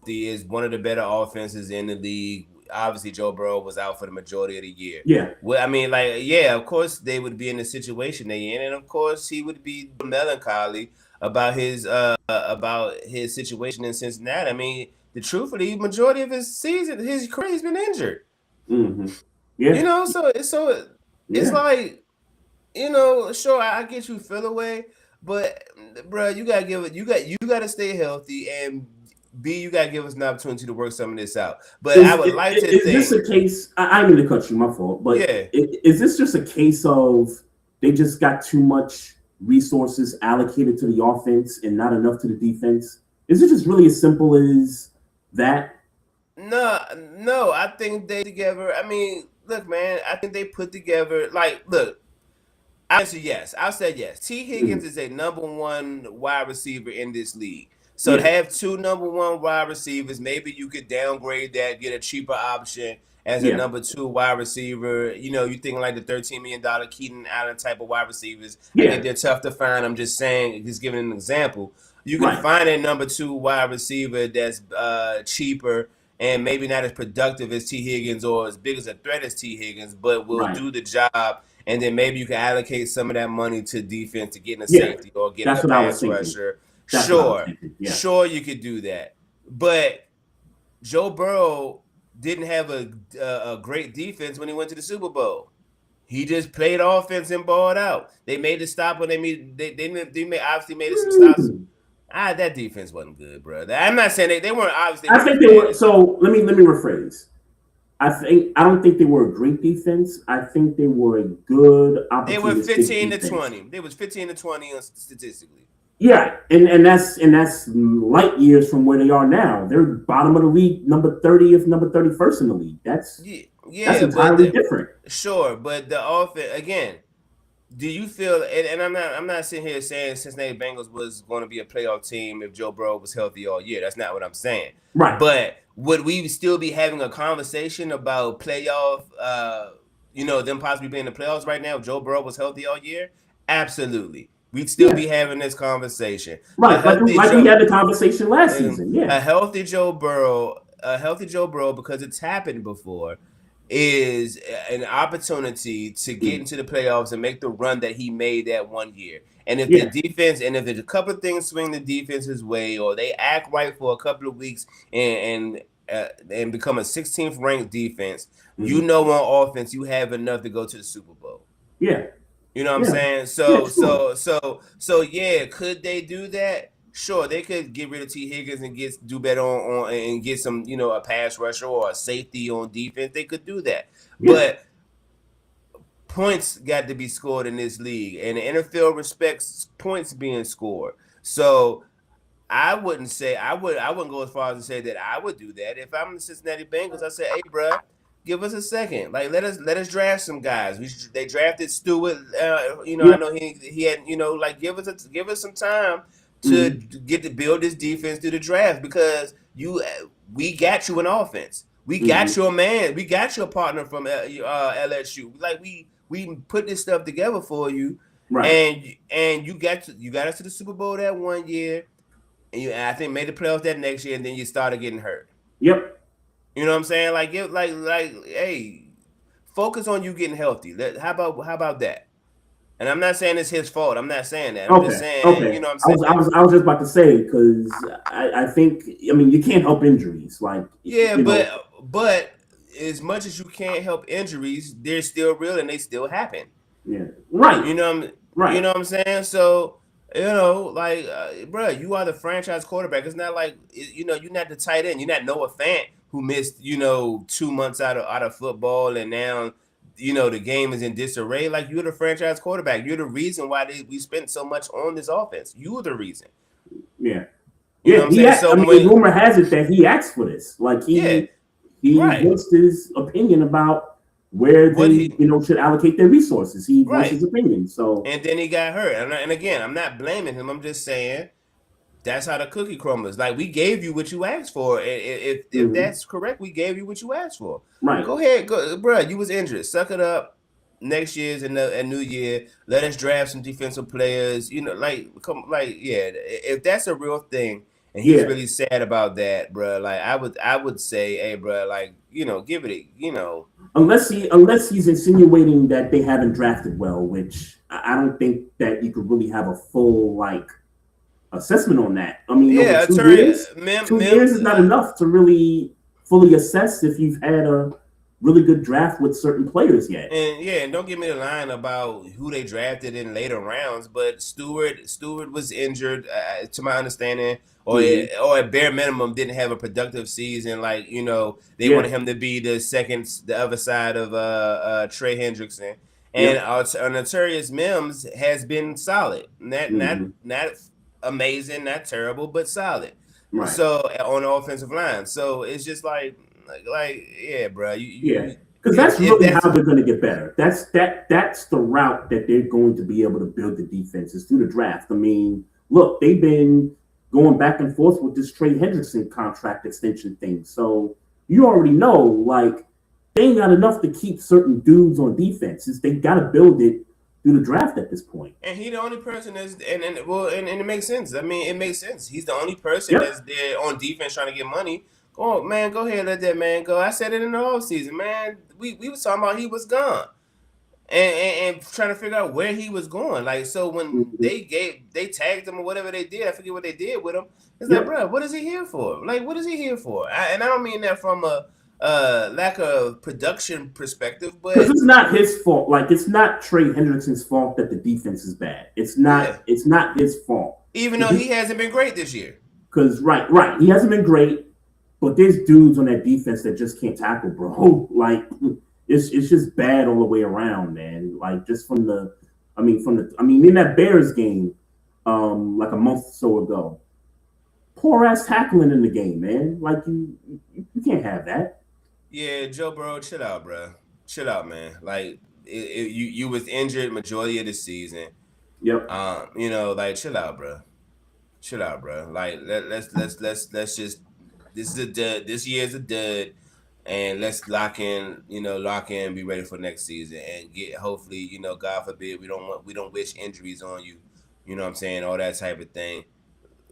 is one of the better offenses in the league. Obviously, Joe Burrow was out for the majority of the year. Yeah. Well, I mean, of course they would be in the situation they in, and of course he would be melancholy about his situation in Cincinnati. I mean, truthfully, majority of his career, he's been injured. Mm-hmm. Yeah. It's like, sure, I get you feel away, but bro, you gotta stay healthy, and B, you gotta give us an opportunity to work some of this out. But I would like to think. Is this a case? I didn't mean to cut you, my fault. But is this just a case of they just got too much resources allocated to the offense and not enough to the defense? Is it just really as simple as that? No. I think they together. I mean, look, man. I think they put together. I answer yes. I said yes. T. Higgins is a number one wide receiver in this league. So to have two number one wide receivers, maybe you could downgrade that, get a cheaper option as a number two wide receiver. You think like the $13 million Keaton Allen type of wide receivers. I think they're tough to find. I'm just saying, just giving an example. You can find a number two wide receiver that's cheaper and maybe not as productive as T. Higgins or as big as a threat as T. Higgins, but will do the job. And then maybe you can allocate some of that money to defense to get in a safety or get in a pass rusher. Sure, you could do that. But Joe Burrow didn't have a great defense when he went to the Super Bowl. He just played offense and balled out. They made the stop when they obviously made some stops. That defense wasn't good, bro. I'm not saying they weren't obviously. I think they were. So let me rephrase. I don't think they were a great defense. I think they were a good opportunistic They were 15 to 20. They was 15 to 20 statistically. Yeah, and that's light years from where they are now. They're bottom of the league, number 30th, number 31st in the league. That's entirely different. Sure, but the offense again. Do you feel? And I'm not sitting here saying Cincinnati Bengals was going to be a playoff team if Joe Burrow was healthy all year. That's not what I'm saying. Right. But would we still be having a conversation about playoff? Them possibly being in the playoffs right now if Joe Burrow was healthy all year? Absolutely. We'd still be having this conversation. Right, like we had the conversation last season. Yeah. A healthy Joe Burrow, because it's happened before, is an opportunity to get into the playoffs and make the run that he made that one year. And if the defense, and if there's a couple of things swing the defense's way, or they act right for a couple of weeks and become a 16th ranked defense, on offense you have enough to go to the Super Bowl. Yeah. You know what I'm saying? So could they do that? Sure, they could get rid of T. Higgins and do better on and get some, a pass rusher or a safety on defense. They could do that. Yeah. But points got to be scored in this league, and the NFL respects points being scored. So I wouldn't go as far as to say that I would do that. If I'm the Cincinnati Bengals, I say, hey, bro, give us a second. Like let us draft some guys. They drafted Stewart. I know he had like give us some time to get to build this defense through the draft because we got you an offense. We got your man. We got your partner from LSU. Like we put this stuff together for you, right? And you got us to the Super Bowl that one year. And I think made the playoffs that next year, and then you started getting hurt. Yep. You know what I'm saying? Like, hey, focus on you getting healthy. How about that? And I'm not saying it's his fault. I'm not saying that. I'm just saying, you know what I'm saying? I was just about to say because I think you can't help injuries. Like but as much as you can't help injuries, they're still real and they still happen. Yeah. Right. You know what I'm saying? So. Bro, you are the franchise quarterback. It's not like you're not the tight end. You're not Noah Fant who missed 2 months out of football, and now the game is in disarray. Like you're the franchise quarterback. You're the reason why we spent so much on this offense. You're the reason. Yeah. You know what I'm saying? Rumor has it that he asked for this. Like he voiced his opinion about where they should allocate their resources. He voiced his opinion. So and then he got hurt. And again, I'm not blaming him. I'm just saying that's how the cookie crumbles. Like we gave you what you asked for. If that's correct, we gave you what you asked for. Right. Go ahead, bro. You was injured. Suck it up. Next year's a new year. Let us draft some defensive players. If that's a real thing. And he's really sad about that, bro. Like I would say, hey, bro, like give it, Unless he's insinuating that they haven't drafted well, which I don't think that you could really have a full assessment on that. I mean, 2 years, 2 years is not enough to really fully assess if you've had a really good draft with certain players yet. And don't give me the line about who they drafted in later rounds, but Stewart was injured, to my understanding, or at bare minimum didn't have a productive season. Like they wanted him to be the other side of Trey Hendrickson, and Arturius Mims has been solid, not amazing, not terrible, but solid. Right. So on the offensive line, so it's just like bro. Because that's really how they're going to get better. That's the route that they're going to be able to build the defenses through the draft. I mean, look, they've been going back and forth with this Trey Hendrickson contract extension thing. So you already know, they ain't got enough to keep certain dudes on defenses. They got to build it through the draft at this point. And he the only person and it makes sense. I mean, it makes sense. He's the only person that's there on defense trying to get money. Oh man, go ahead, let that man go. I said it in the offseason, man. We was talking about he was gone, and trying to figure out where he was going. Like so, when they tagged him or whatever they did, I forget what they did with him. It's like, bro, what is he here for? Like, what is he here for? And I don't mean that from a lack of production perspective, but because it's not his fault. Like, it's not Trey Hendrickson's fault that the defense is bad. It's not. It's not his fault. Even though he hasn't been great this year. Because right, he hasn't been great. But there's dudes on that defense that just can't tackle, bro. Like it's just bad all the way around, man. Like just in that Bears game, like a month or so ago, poor ass tackling in the game, man. Like you can't have that. Yeah, Joe Burrow, chill out, bro. Chill out, man. Like you was injured majority of the season. Yep. Chill out, bro. Chill out, bro. Like let's just. This is a dud. This year is a dud, and let's lock in, be ready for next season and get hopefully, God forbid, we don't wish injuries on you, you know what I'm saying, all that type of thing.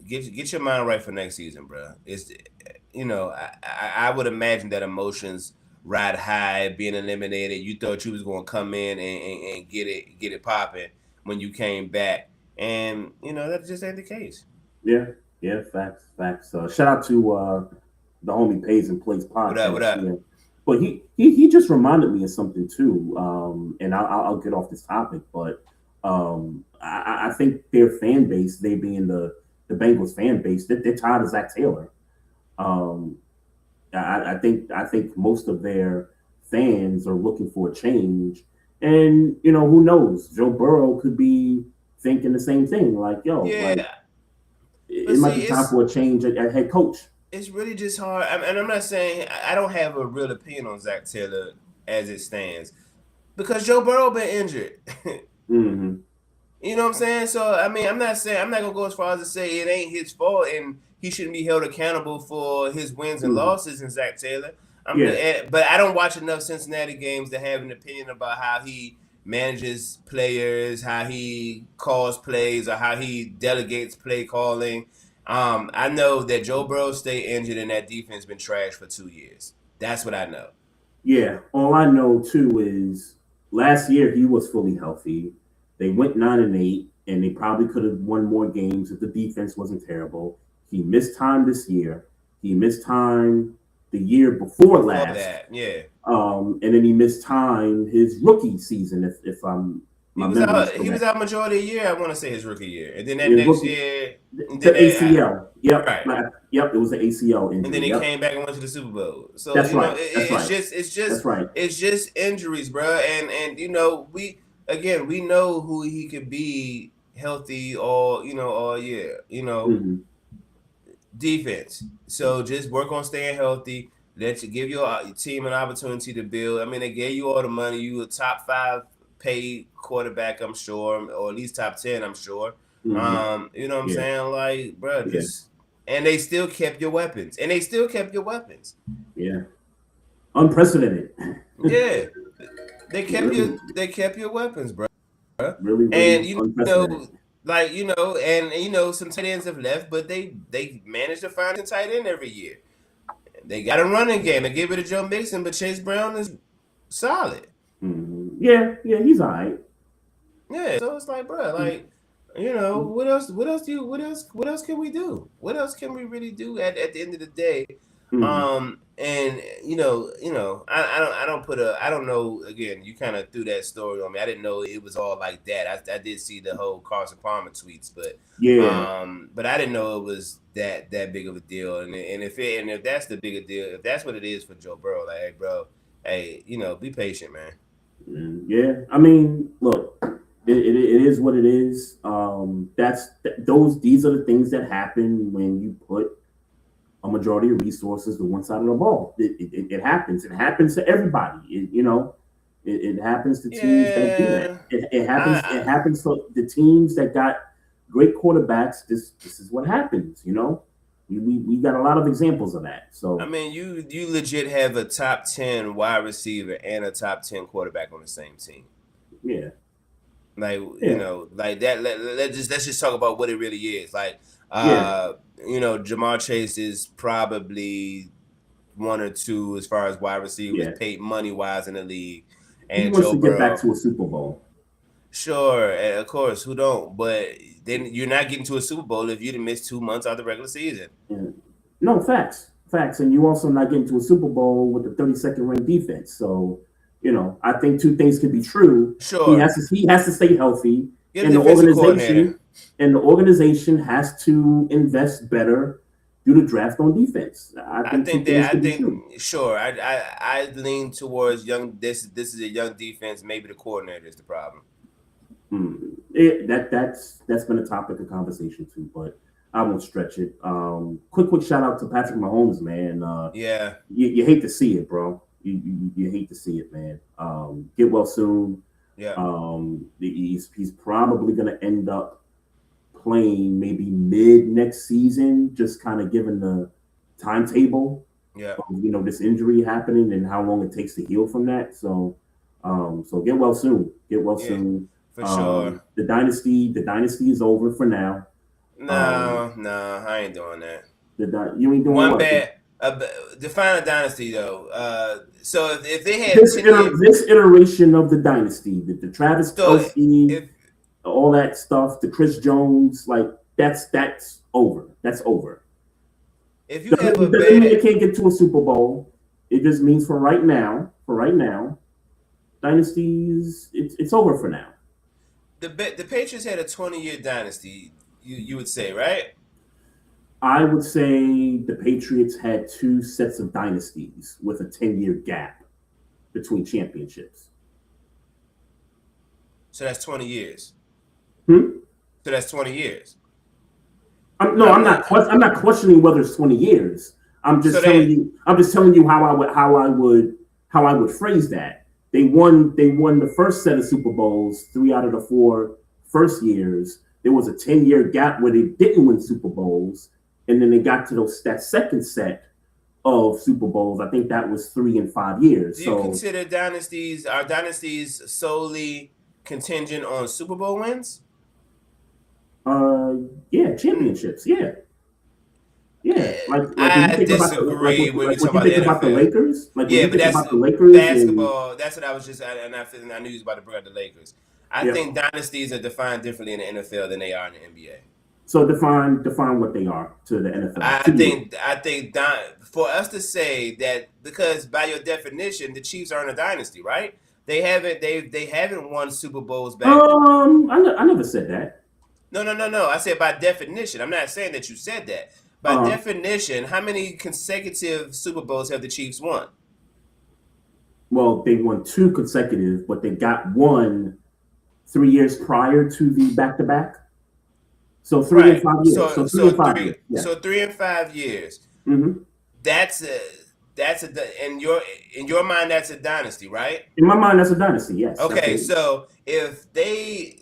Get your mind right for next season, bro. It's I would imagine that emotions ride high, being eliminated. You thought you was gonna come in and get it popping when you came back, and that just ain't the case. Yeah, facts. Shout out to the homie Pays and Plays podcast. What up? Yeah. But he just reminded me of something too. And I'll get off this topic, but I think their fan base, they being the Bengals fan base, they're tired of Zach Taylor. I think most of their fans are looking for a change, and who knows? Joe Burrow could be thinking the same thing. Like, yo, it might be time for a change at head coach. It's really just hard. And I'm not saying I don't have a real opinion on Zach Taylor as it stands because Joe Burrow been injured. Mm-hmm. You know what I'm saying? So I mean, I'm not gonna go as far as to say it ain't his fault and he shouldn't be held accountable for his wins and losses in Zach Taylor. But I don't watch enough Cincinnati games to have an opinion about how he manages players, how he calls plays, or how he delegates play calling. I know that Joe Burrow stayed injured and that defense been trashed for 2 years. That's what I know. Yeah, all I know too is last year he was fully healthy. They went 9-8, and they probably could have won more games if the defense wasn't terrible. He missed time this year. He missed time the year before last. That, yeah. And then he missed time his rookie season. If I'm he was out majority of the year. I want to say his rookie year, and then that next year, the ACL. Right. Yep. It was the ACL injury. And then he came back and went to the Super Bowl. So that's right. It's just injuries, bro. And we know who he could be healthy all year. Defense. So just work on staying healthy. Give your team an opportunity to build. I mean, they gave you all the money. You a top 5 paid quarterback, I'm sure, or at least top 10, I'm sure. Mm-hmm. You know what I'm saying? Like, bro, and they still kept your weapons. Yeah. Unprecedented. Yeah. They kept your weapons, bro. Really, and some tight ends have left, but they managed to find a tight end every year. They got a running game. They gave it to Joe Mixon, but Chase Brown is solid. Mm-hmm. Yeah, he's all right. Yeah, so it's like, bro, like, what else can we do? What else can we really do at the end of the day? Mm-hmm. I don't know. Again, you kind of threw that story on me. I didn't know it was all like that. I did see the whole Carson Palmer tweets, but but I didn't know it was that big of a deal. And if that's the bigger deal, if that's what it is for Joe Burrow, like, hey, bro, be patient, man. Yeah, I mean, look, it is what it is. These are the things that happen when you put a majority of resources to one side of the ball. It happens. It happens to everybody. It happens to teams that do that. It happens to the teams that got great quarterbacks. This is what happens. We got a lot of examples of that. So I mean, you legit have a top 10 wide receiver and a top 10 quarterback on the same team. Yeah. Like that. Let's just talk about what it really is. Like, Jamar Chase is probably 1 or 2 as far as wide receivers paid money wise in the league. And he wants to get back to a Super Bowl. Sure, of course. Who don't? But then you're not getting to a Super Bowl if you didn't miss 2 months out of the regular season. Yeah. No, facts, and you also not getting to a Super Bowl with the 32nd ranked defense. So, I think 2 things can be true. Sure, he has to stay healthy, and the organization has to invest better due to draft on defense. I lean towards young. This is a young defense. Maybe the coordinator is the problem. That's been a topic of conversation too, but I won't stretch it. Quick shout out to Patrick Mahomes, man. You hate to see it, bro. You hate to see it, man. Get well soon. Yeah. He's probably gonna end up playing maybe mid next season, just kind of given the timetable of this injury happening and how long it takes to heal from that. So get well soon. Soon. For sure. The dynasty is over for now. No, I ain't doing that. You ain't doing one what? bad. Define a dynasty though. So if they had this iteration of the dynasty, the Travis Kelce, all that stuff, the Chris Jones, like that's over. That's over. If you have a bad, they can't get to a Super Bowl. It just means for right now, dynasties, it's over for now. The Patriots had a 20-year dynasty. You would say, right? I would say the Patriots had 2 sets of dynasties with a 10-year gap between championships. So that's 20 years. So that's 20 years. I'm not questioning whether it's 20 years. I'm just telling you how I would phrase that. They won the first set of Super Bowls, 3 out of the 4 first years. There was a 10-year gap where they didn't win Super Bowls, and then they got to that second set of Super Bowls. I think that was 3 and 5 years. Do you consider dynasties solely contingent on Super Bowl wins? Yeah, championships. Yeah. I disagree when you talk about the NFL. The Lakers. But that's about the Lakers basketball. That's what I was just, and I knew you was about to bring up the Lakers. I think dynasties are defined differently in the NFL than they are in the NBA. So define what they are to the NFL. I think for us to say that, because by your definition, the Chiefs are in a dynasty, right? They haven't won Super Bowls back. I never said that. No. I said by definition. I'm not saying that you said that. By definition, how many consecutive Super Bowls have the Chiefs won? Well, they won 2 consecutive, but they got one 3 years prior to the back-to-back. So 3 and 5 years. So 3 and 5 years. Yeah. So 3 and 5 years. Mm-hmm. That's in your mind, that's a dynasty, right? In my mind, that's a dynasty. Yes. Okay, so if they,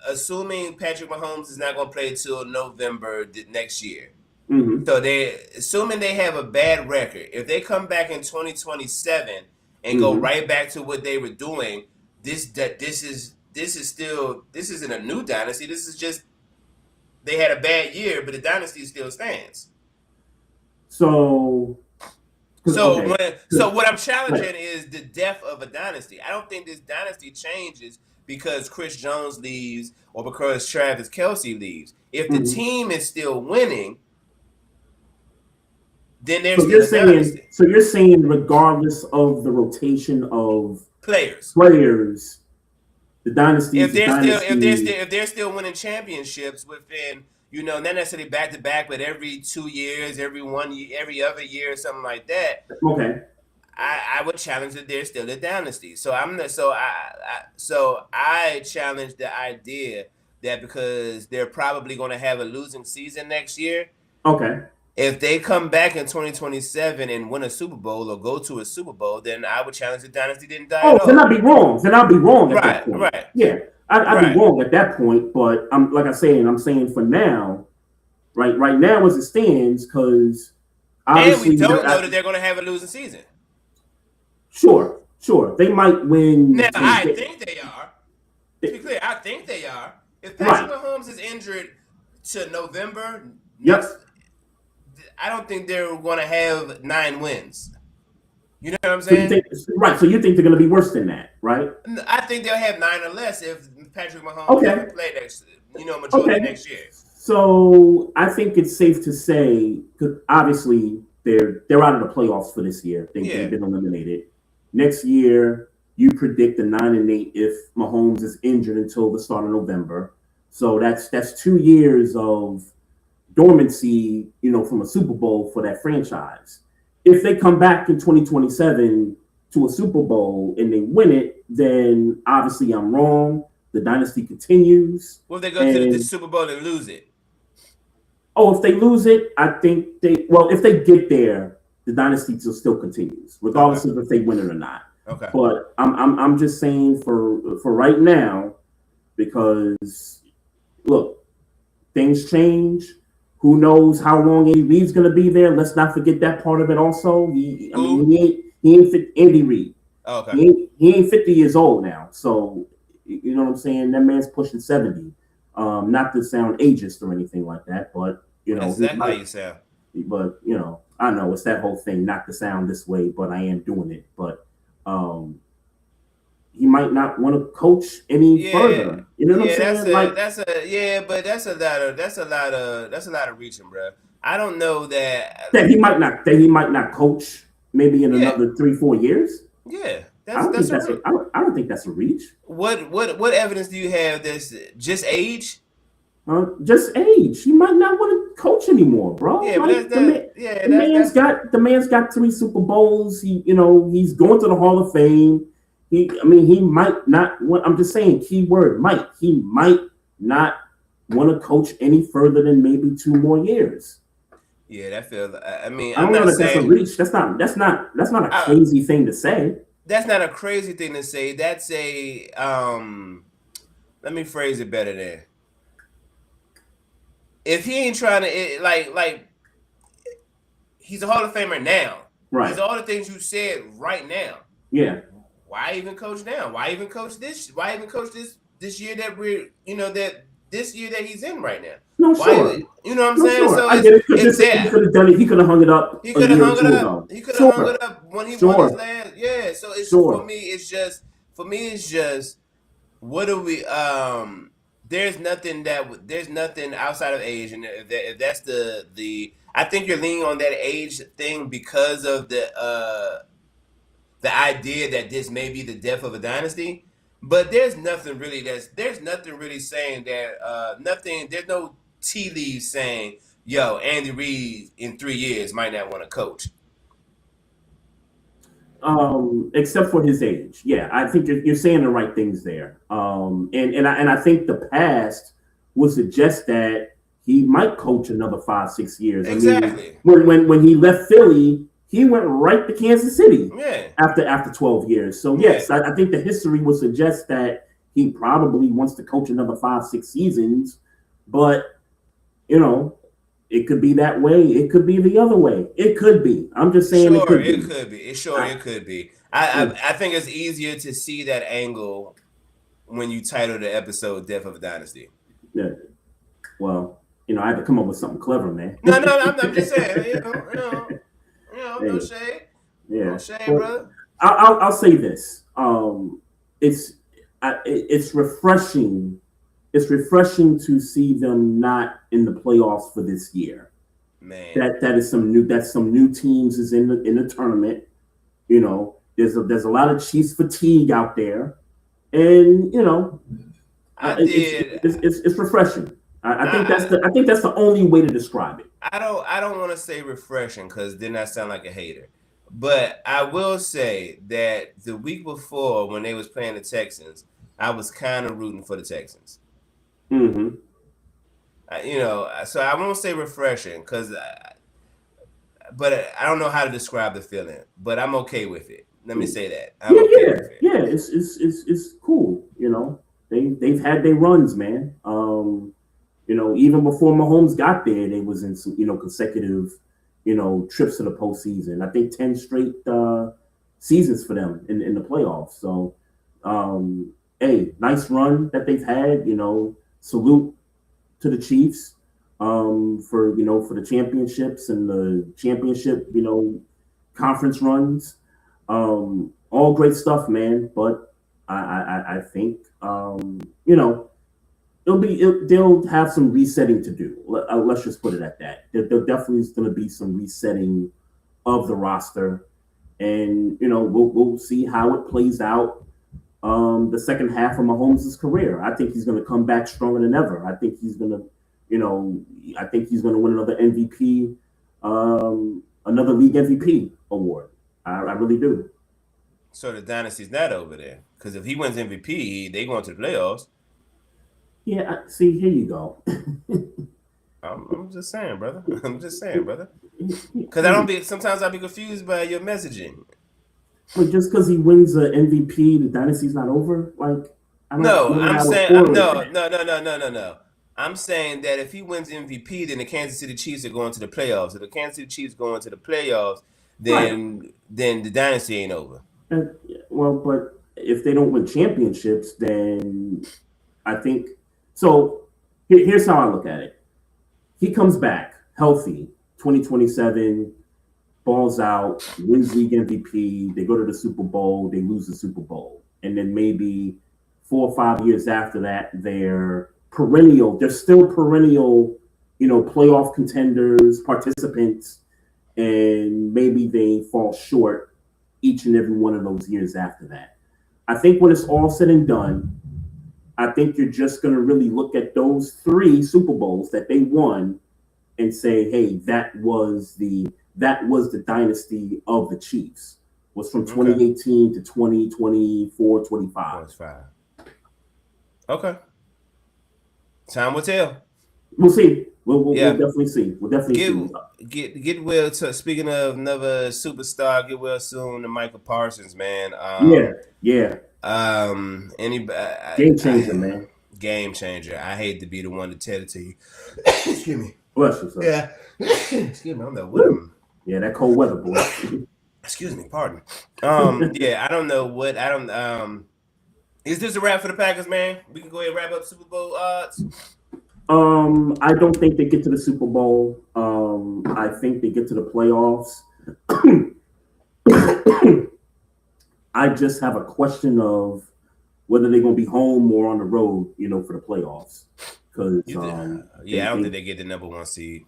assuming Patrick Mahomes is not going to play till November next year, so assuming they have a bad record, if they come back in 2027 and go right back to what they were doing, this isn't a new dynasty. This is just, they had a bad year, but the dynasty still stands. So what I'm challenging is the depth of a dynasty. I don't think this dynasty changes because Chris Jones leaves or because Travis Kelce leaves. If the team is still winning, then there's still a dynasty. So you're saying regardless of the rotation of players, the dynasty. If they're still winning championships within, not necessarily back to back, but every 2 years, every 1 year, every other year, something like that. Okay. I would challenge that they're still a dynasty. So I challenge the idea that because they're probably going to have a losing season next year. Okay. If they come back in 2027 and win a Super Bowl or go to a Super Bowl, then I would challenge the dynasty didn't die. Oh, then I'd be wrong. At that point. Right. Yeah, I'd be wrong at that point. But I'm saying for now, right now as it stands, because obviously and we don't know that they're going to have a losing season. Sure. They might win. Now I think they are. To be clear, I think they are. If Patrick Mahomes is injured to November, I don't think they're going to have 9 wins. You know what I'm saying? So you think they're going to be worse than that, right? I think they'll have 9 or less if Patrick Mahomes doesn't play majority next year. So I think it's safe to say, because obviously they're out of the playoffs for this year. They've been eliminated. Next year, you predict a 9-8 if Mahomes is injured until the start of November. So that's 2 years of dormancy, from a Super Bowl for that franchise. If they come back in 2027 to a Super Bowl and they win it, then obviously I'm wrong. The dynasty continues. Well, they go to the Super Bowl and lose it. Oh, if they lose it, I think if they get there, the dynasty still continues, regardless of if they win it or not. Okay. But I'm just saying for right now, because look, things change. Who knows how long Andy Reid's going to be there? Let's not forget that part of it. Also, he ain't fit. Andy Reid. Oh, okay. He ain't 50 years old now, so you know what I'm saying. That man's pushing 70. Not to sound ageist or anything like that, but that's exactly how you sound. But I know it's that whole thing, not to sound this way, but I am doing it. But he might not want to coach any further. You know what I'm saying? That's a lot of reaching, bro. I don't know that he might not coach maybe in another 3-4 years. Yeah, I don't think that's a reach. What evidence do you have? That's just age. Just age. He might not want to coach anymore, bro. Yeah, the man's got 3 Super Bowls. He's going to the Hall of Fame. He might not want. I'm just saying, keyword might. He might not want to coach any further than maybe 2 more years. Yeah, that feels. I mean, I don't know that that's a reach. That's not a crazy thing to say. That's not a crazy thing to say. That's a let me phrase it better there. If he ain't trying to like he's a Hall of Famer now. Right. He's all the things you said right now. Yeah. Why even coach now? Why even coach this? Why even coach this year that we're that this year that he's in right now? No, sure. You know what I'm saying? Sure. So I get it. it's He could have done it. He could have hung it up. He could have hung it up. He could have hung it up when he won his last. Yeah. So it's for me. It's just what do we? There's nothing outside of age, and if that's the I think you're leaning on that age thing because of the idea that this may be the death of a dynasty. But there's nothing really saying that there's no tea leaves saying, yo, Andy Reid in 3 years might not want to coach. Except for his age. Yeah, I think you're saying the right things there. And I think the past would suggest that he might coach another 5-6 years. Exactly. I mean, when he left Philly, he went right to Kansas City. Yeah. After 12 years. So yes, I think the history would suggest that he probably wants to coach another 5-6 seasons, but it could be that way. It could be the other way. It could be. I'm just saying it could be. It could be. I think it's easier to see that angle when you title the episode "Death of a Dynasty." Yeah. Well, I had to come up with something clever, man. No, I'm just saying. No shade. Yeah. No shade, brother. I'll say this. It's refreshing. It's refreshing to see them not in the playoffs for this year. Man, that is some new teams is in the tournament. There's a lot of Chiefs fatigue out there, and it's refreshing. I think that's the only way to describe it. I don't want to say refreshing because then I sound like a hater, but I will say that the week before when they was playing the Texans, I was kind of rooting for the Texans. Mm-hmm. So I won't say refreshing but I don't know how to describe the feeling, but I'm okay with it. Let me say that. I'm okay with it. Yeah, it's cool. They've had their runs, man. Even before Mahomes got there, they was in some, consecutive, trips to the postseason. I think 10 straight seasons for them in the playoffs. So, nice run that they've had. Salute to the Chiefs for the championships and the championship, conference runs. All great stuff, man. But I think they'll have some resetting to do. Let's just put it at that. There definitely is going to be some resetting of the roster, and we'll see how it plays out. The second half of Mahomes' career, I think he's going to come back stronger than ever. I think he's going to, win another MVP, another league MVP award. I really do. So the dynasty's not over there because if he wins MVP, they going to the playoffs. Yeah, see, here you go. I'm just saying, brother. Because sometimes I'll be confused by your messaging. But just because he wins an MVP, the dynasty's not over? No. I'm saying that if he wins MVP, then the Kansas City Chiefs are going to the playoffs. If the Kansas City Chiefs go into the playoffs, then the dynasty ain't over. But if they don't win championships, then I think so. Here's how I look at it. He comes back healthy, 2027, balls out, wins league MVP. They go to the Super Bowl. They lose the Super Bowl, and then maybe 4 or 5 years after that, they're perennial. They're still perennial, playoff contenders, participants, and maybe they fall short each and every one of those years after that. I think when it's all said and done, I think you're just going to really look at those 3 Super Bowls that they won and say, hey, that was the dynasty of the Chiefs. Was from 2018 to 2024, 25. Okay. Time will tell. We'll see. We'll definitely see. We'll definitely see. Get well. Speaking of another superstar, get well soon to Michael Parsons, man. Yeah. Game changer, man. Game changer. I hate to be the one to tell it to you. Excuse me. Bless you, sir. Yeah. Excuse me. I don't know what I'm. Yeah, that cold weather, boy. Excuse me. Pardon. Yeah. I don't know what. I don't. Is this a wrap for the Packers, man? We can go ahead and wrap up Super Bowl odds. I don't think they get to the Super Bowl. I think they get to the playoffs. I just have a question of whether they're going to be home or on the road, for the playoffs. Because I don't think they get the number 1 seed.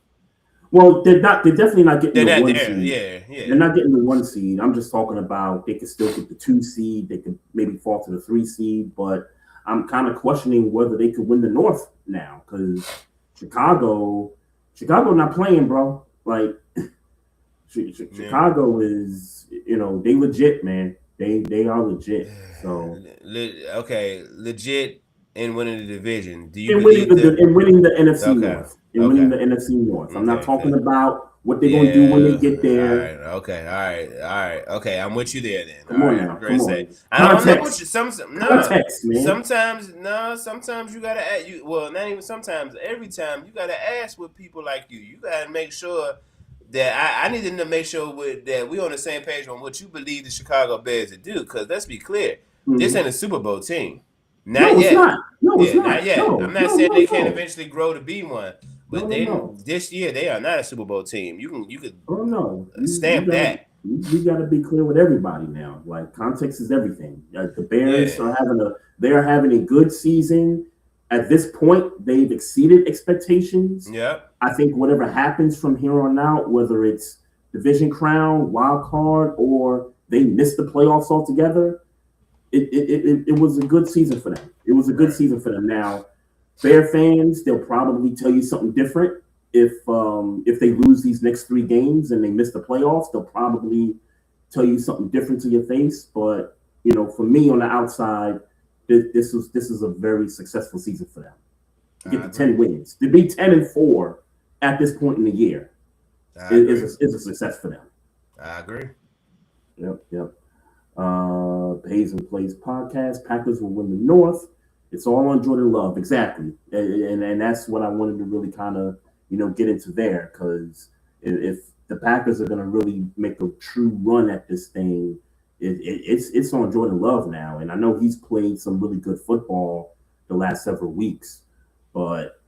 Well, they're definitely not getting the 1 seed. Yeah. They're not getting the 1 seed. I'm just talking about they could still get the 2 seed. They could maybe fall to the 3 seed, but I'm kind of questioning whether they could win the North now because Chicago not playing, bro. Like Chicago is, they legit, man. They are legit. So legit in winning the division. Do you believe winning the NFC North? Winning the NFC North. I'm not talking about what they're going to do when they get there. All right. Okay, I'm with you there then. Come on now. Great say. I don't know what you, sometimes you got to ask. Well, not even sometimes. Every time you got to ask with people like you. You got to make sure that I need to make sure that we're on the same page on what you believe the Chicago Bears to do. Because let's be clear, this ain't a Super Bowl team. Not yet. It's not. Not yet. I'm not saying they can't eventually grow to be one, but this year they are not a Super Bowl team. You could stamp that. We got to be clear with everybody now. Like context is everything. The Bears are having a good season. At this point, they've exceeded expectations. Yeah. I think whatever happens from here on out, whether it's division crown, wild card, or they miss the playoffs altogether. It was a good season for them. It was a good season for them. Now, Bear fans, they'll probably tell you something different if they lose these next 3 games and they miss the playoffs. They'll probably tell you something different to your face. But for me on the outside, this is a very successful season for them. To get to 10 wins, to be 10-4 at this point in the year is a success for them. I agree. Yep. Pays and Plays podcast. Packers will win the North. It's all on Jordan Love, exactly, and that's what I wanted to really kind of get into there because if the Packers are going to really make a true run at this thing, it's on Jordan Love now, and I know he's played some really good football the last several weeks, but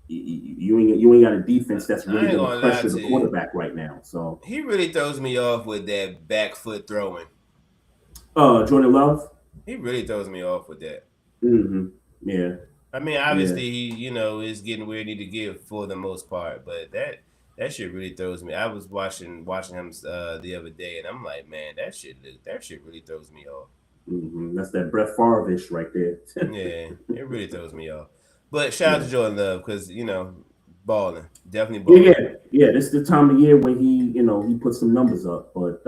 you ain't got a defense that's really going to pressure the quarterback right now. So he really throws me off with that back foot throwing. Jordan Love? He really throws me off with that. Mm-hmm. Yeah. I mean, obviously, he, is getting where he need to get for the most part, but that shit really throws me. I was watching him the other day, and I'm like, man, that shit really throws me off. Mm-hmm. That's that Brett Favre-ish right there. Yeah, it really throws me off. But shout out to Jordan Love because balling, definitely balling. Yeah. This is the time of year when he puts some numbers up, but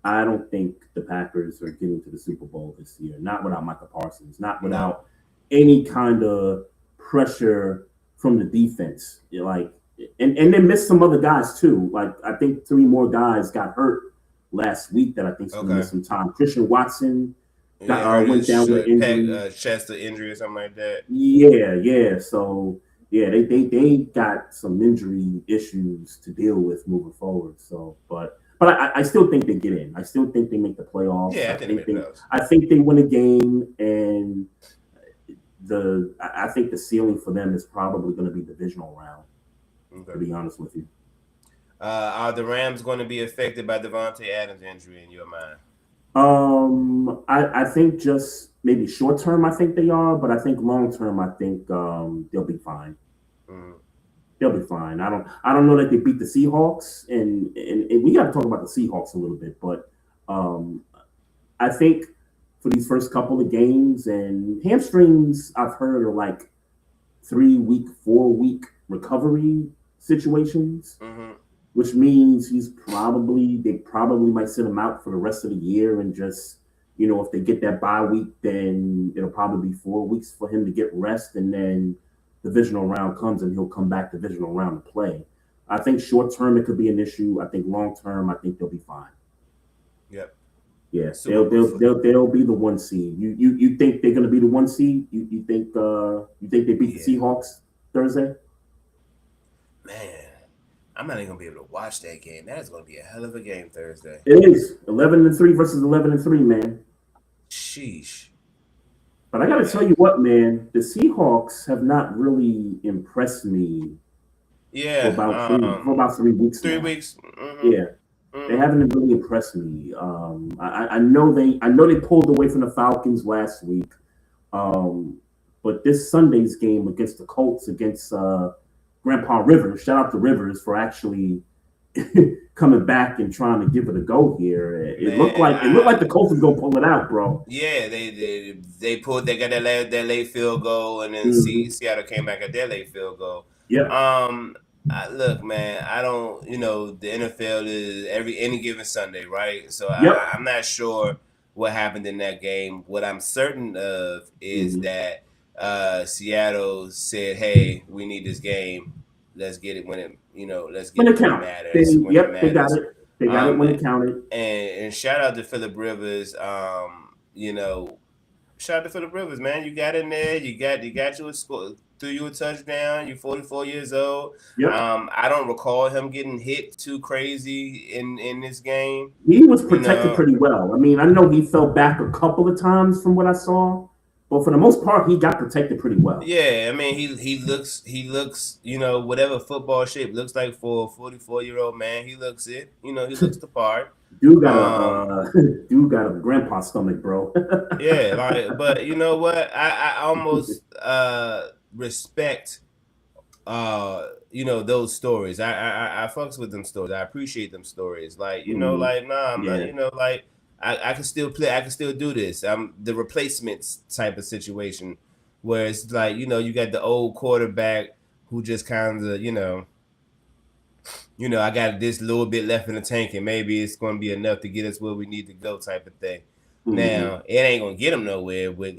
I don't think the Packers are getting to the Super Bowl this year. Not without Michael Parsons. Not without any kind of pressure from the defense. And they missed some other guys too. Like I think 3 more guys got hurt last week that I think's going to miss some time. Christian Watson went down with injury, chest injury or something like that. Yeah. So they got some injury issues to deal with moving forward. So, but I still think they get in. I still think they make the playoffs. Yeah, I think they win a game, and I think the ceiling for them is probably going to be divisional round. Okay. To be honest with you, are the Rams going to be affected by Devontae Adams' injury in your mind? I think just maybe short term, I think they are, but I think long term, I think they'll be fine. Mm-hmm. They'll be fine. I don't know that they beat the Seahawks, and we got to talk about the Seahawks a little bit, but I think for these first couple of games, and hamstrings I've heard are like 3-week, 4-week recovery situations, which means they probably might sit him out for the rest of the year, and just if they get that bye week, then it'll probably be 4 weeks for him to get rest, and then divisional round comes and he'll come back divisional round to play. I think short term it could be an issue. I think long term, I think they'll be fine. Yep. Yeah, they'll be the 1 seed. You think they're going to be the 1 seed? You think they beat the Seahawks Thursday? Man, I'm not even gonna be able to watch that game. That is gonna be a hell of a game Thursday. It is 11-3 versus 11-3, man. Sheesh. But I got to tell you what, man, the Seahawks have not really impressed me. Yeah, for about 3 weeks. 3 now. weeks. Mm-hmm. Yeah. They haven't really impressed me. I know they pulled away from the Falcons last week, but this Sunday's game against the Colts, against Grandpa Rivers, shout out to Rivers for actually coming back and trying to give it a go here. It looked like the Colts was gonna pull it out, bro. Yeah, they got that late field goal, and then Seattle came back at their late field goal. Yeah. Look, man, I don't, the NFL is any given Sunday, right? So I'm not sure what happened in that game. What I'm certain of is that Seattle said, "Hey, we need this game. Let's get it when it, let's get it when it matters." They got it. They got it when it counted. And shout out to Phillip Rivers. Shout out to Phillip Rivers, man. You got in there. You got you a score. Threw you a touchdown. You're 44 years old. Yep. I don't recall him getting hit too crazy in this game. He was protected pretty well. I mean, I know he fell back a couple of times from what I saw, but for the most part, he got protected pretty well. Yeah, I mean, he looks, whatever football shape looks like for a 44-year-old man, he looks it. He looks the part. Dude got a grandpa stomach, bro. Yeah, but you know what? I almost respect those stories. I fucks with them stories. I appreciate them stories. Like, I can still play, I can still do this. I'm the replacements type of situation where it's like, you got the old quarterback who just kind of, I got this little bit left in the tank and maybe it's going to be enough to get us where we need to go type of thing. Now, it ain't going to get them nowhere with,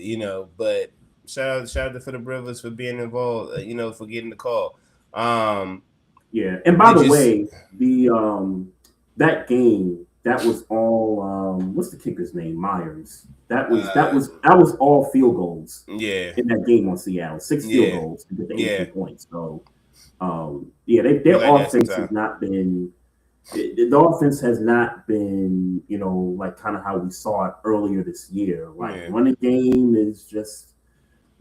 but shout out to Phillip Rivers for being involved, for getting the call. Yeah. And by the way, that game, that was all what's the kicker's name? Myers. That was all field goals. Yeah. In that game on Seattle. 6 field goals to get the 18 points. So their offense has not been the offense has not been, like kind of how we saw it earlier this year. Like running game is just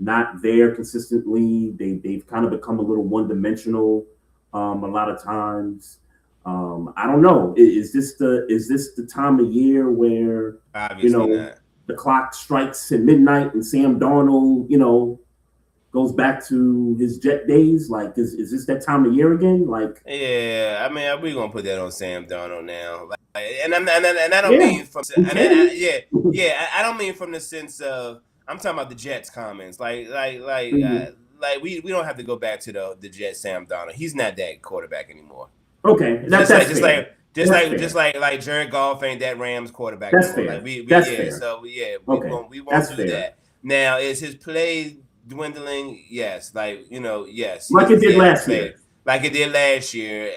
not there consistently. They've kind of become a little one-dimensional a lot of times. I don't know. Is this the time of year where obviously the clock strikes at midnight and Sam Darnold, goes back to his Jet days? Like, is this that time of year again? Like, yeah, I mean, we're gonna put that on Sam Darnold now. Like, and I don't mean from I don't mean from the sense of I'm talking about the Jets comments. Like we don't have to go back to the Jets Sam Darnold. He's not that quarterback anymore. Okay, that's fair. Just like Jared Goff ain't that Rams quarterback. That's fair. Like that's fair. So we won't do that. Now, is his play dwindling? Yes. Yes. Like it did last year. Like it did last year,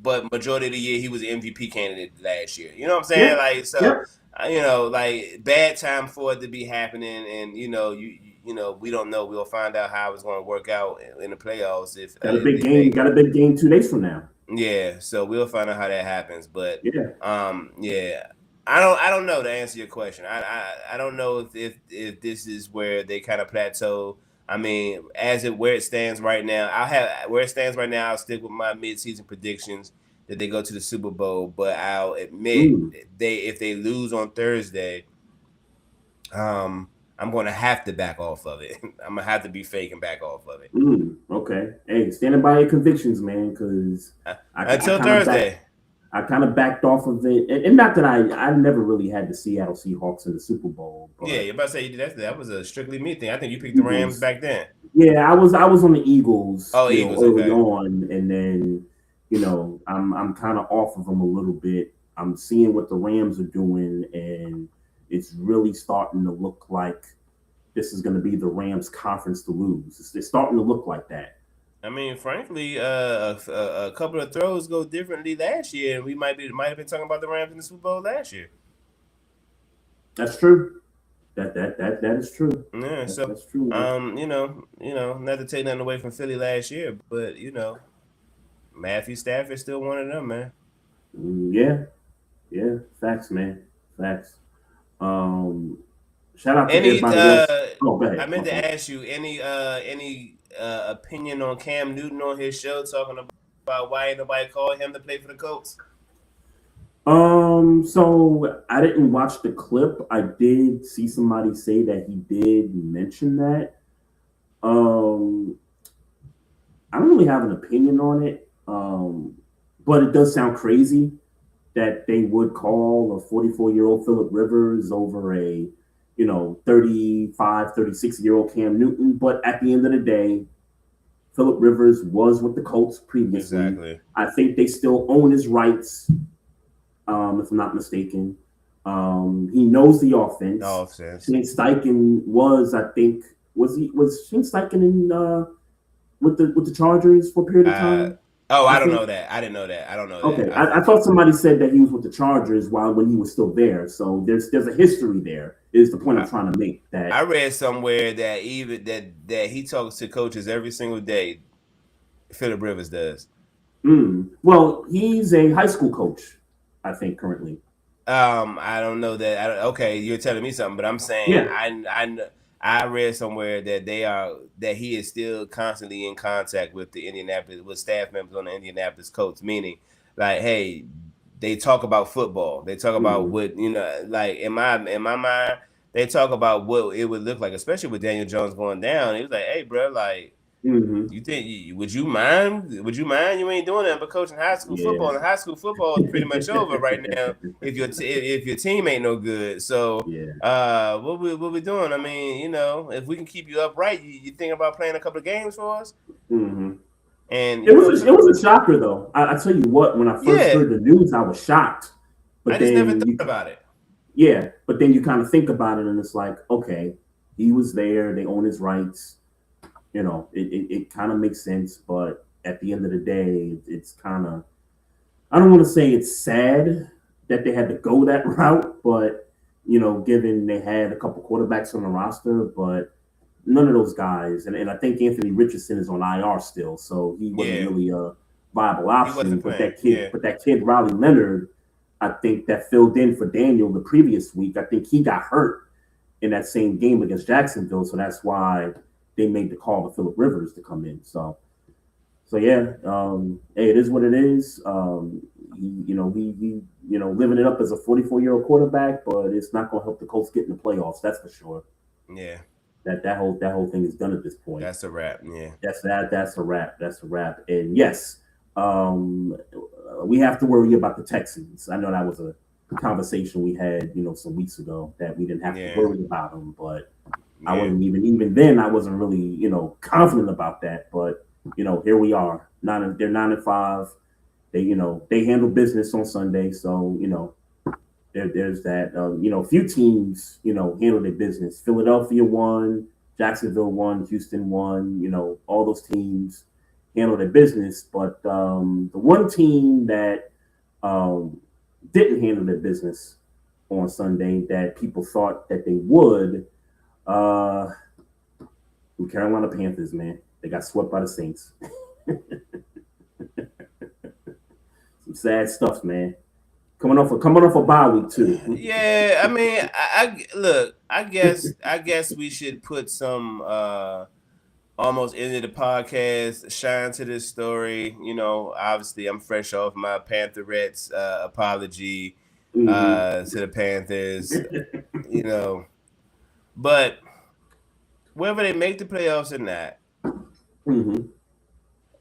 but majority of the year he was MVP candidate last year. You know what I'm saying? Like bad time for it to be happening, and we don't know. We'll find out how it's going to work out in the playoffs. If got a big game, got a big game 2 days from now. Yeah, so we'll find out how that happens. But I don't know to answer your question. I don't know if this is where they kind of plateau. I mean, where it stands right now, I'll stick with my mid-season predictions that they go to the Super Bowl. But I'll admit if they lose on Thursday, I'm going to have to back off of it. I'm going to have to be fake and back off of it. Okay. Hey, standing by your convictions, man, because until Thursday. I kind of backed off of it. And not that I never really had the Seattle Seahawks in the Super Bowl. But yeah, you're about to say that was a strictly me thing. I think you picked the Rams back then. Yeah, I was on the Eagles. Eagles, early on, and then I'm kind of off of them a little bit. I'm seeing what the Rams are doing, and it's really starting to look like this is going to be the Rams' conference to lose. It's starting to look like that. I mean, frankly, a couple of throws go differently last year, and we might have been talking about the Rams in the Super Bowl last year. That's true. That is true. Yeah, that's true. Not to take nothing away from Philly last year, but Matthew Stafford's still one of them, man. Yeah, facts, man, facts. Shout out to any. everybody else. Oh, go ahead. I meant to ask you any opinion on Cam Newton on his show talking about why ain't nobody called him to play for the Colts? So I didn't watch the clip. I did see somebody say that he did mention that. I don't really have an opinion on it. But it does sound crazy that they would call a 44-year-old Phillip Rivers over a 35, 36-year-old Cam Newton. But at the end of the day, Phillip Rivers was with the Colts previously. Exactly. I think they still own his rights, if I'm not mistaken. He knows the offense. No offense. Shane Steichen was Shane Steichen in with the Chargers for a period of time? I don't know that. I didn't know that. I don't know okay. that. I thought somebody said that he was with the Chargers when he was still there. So there's a history there. Is the point I'm trying to make. That I read somewhere that even that he talks to coaches every single day. Phillip Rivers does. Well, he's a high school coach, I think, currently. I don't know that. Okay, you're telling me something, but I'm saying I read somewhere that he is still constantly in contact with with staff members on the Indianapolis Colts, meaning like, hey, they talk about football. They talk about what, like in my mind, they talk about what it would look like, especially with Daniel Jones going down. He was like, hey, bro, like, you think would you mind? You ain't doing that, but coaching high school football, and high school football is pretty much over right now. If your team ain't no good, so what we doing? I mean, if we can keep you upright, you think about playing a couple of games for us. And it was a shocker though. I tell you what, when I first heard the news, I was shocked. But I just never thought about it. Yeah, but then you kind of think about it, and it's like, okay, he was there. They own his rights. It kind of makes sense, but at the end of the day, it's kind of, I don't want to say it's sad that they had to go that route, but, given they had a couple quarterbacks on the roster, but none of those guys, and I think Anthony Richardson is on IR still, so he wasn't really a viable option. But that kid, Riley Leonard, I think that filled in for Daniel the previous week. I think he got hurt in that same game against Jacksonville, so that's why they made the call to Phillip Rivers to come in. So yeah, hey, it is what it is. He living it up as a 44-year-old quarterback, but it's not going to help the Colts get in the playoffs. That's for sure. Yeah, that whole thing is done at this point. That's a wrap. Yeah, that's a wrap. That's a wrap. And yes, we have to worry about the Texans. I know that was a conversation we had, some weeks ago, that we didn't have to worry about them, but. I wasn't even then. I wasn't really, confident about that. But here we are. They're 9-5. They, they handle business on Sunday. So there's that. A few teams, handle their business. Philadelphia won, Jacksonville won, Houston won. All those teams handle their business. But the one team that didn't handle their business on Sunday that people thought that they would. Carolina Panthers, man, they got swept by the Saints. Some sad stuff, man. Coming off a bye week too. Yeah, I mean, I guess we should put some almost end of the podcast shine to this story. Obviously, I'm fresh off my Pantherettes apology to the Panthers. But whether they make the playoffs or not,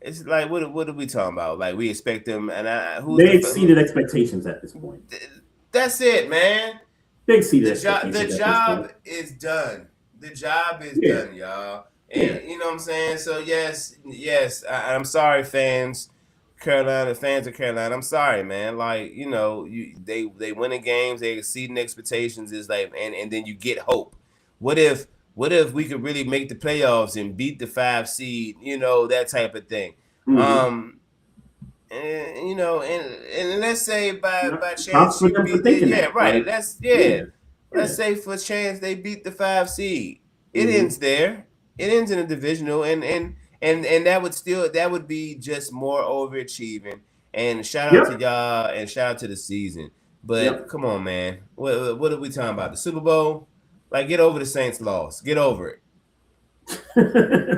it's like what are we talking about? Like, we expect them, and they exceeded expectations at this point. That's it, man. They exceeded expectations. The job is done. The job is done, y'all. And you know what I'm saying? So yes, I'm sorry, fans. Carolina fans of Carolina, I'm sorry, man. Like, they win in games, they exceeding expectations. Is like, and then you get hope. What if What if we could really make the playoffs and beat the 5 seed? That type of thing. Mm-hmm. And, and let's say by Props chance for you them for beat thinking yeah, that. right. Like, Let's say for chance they beat the 5 seed. It Mm-hmm. ends there. It ends in a divisional, and that would be just more overachieving. And shout out to Yep. y'all and shout out to the season. But Yep. come on, man. What are we talking about? The Super Bowl? Like, get over the Saints loss. Get over it.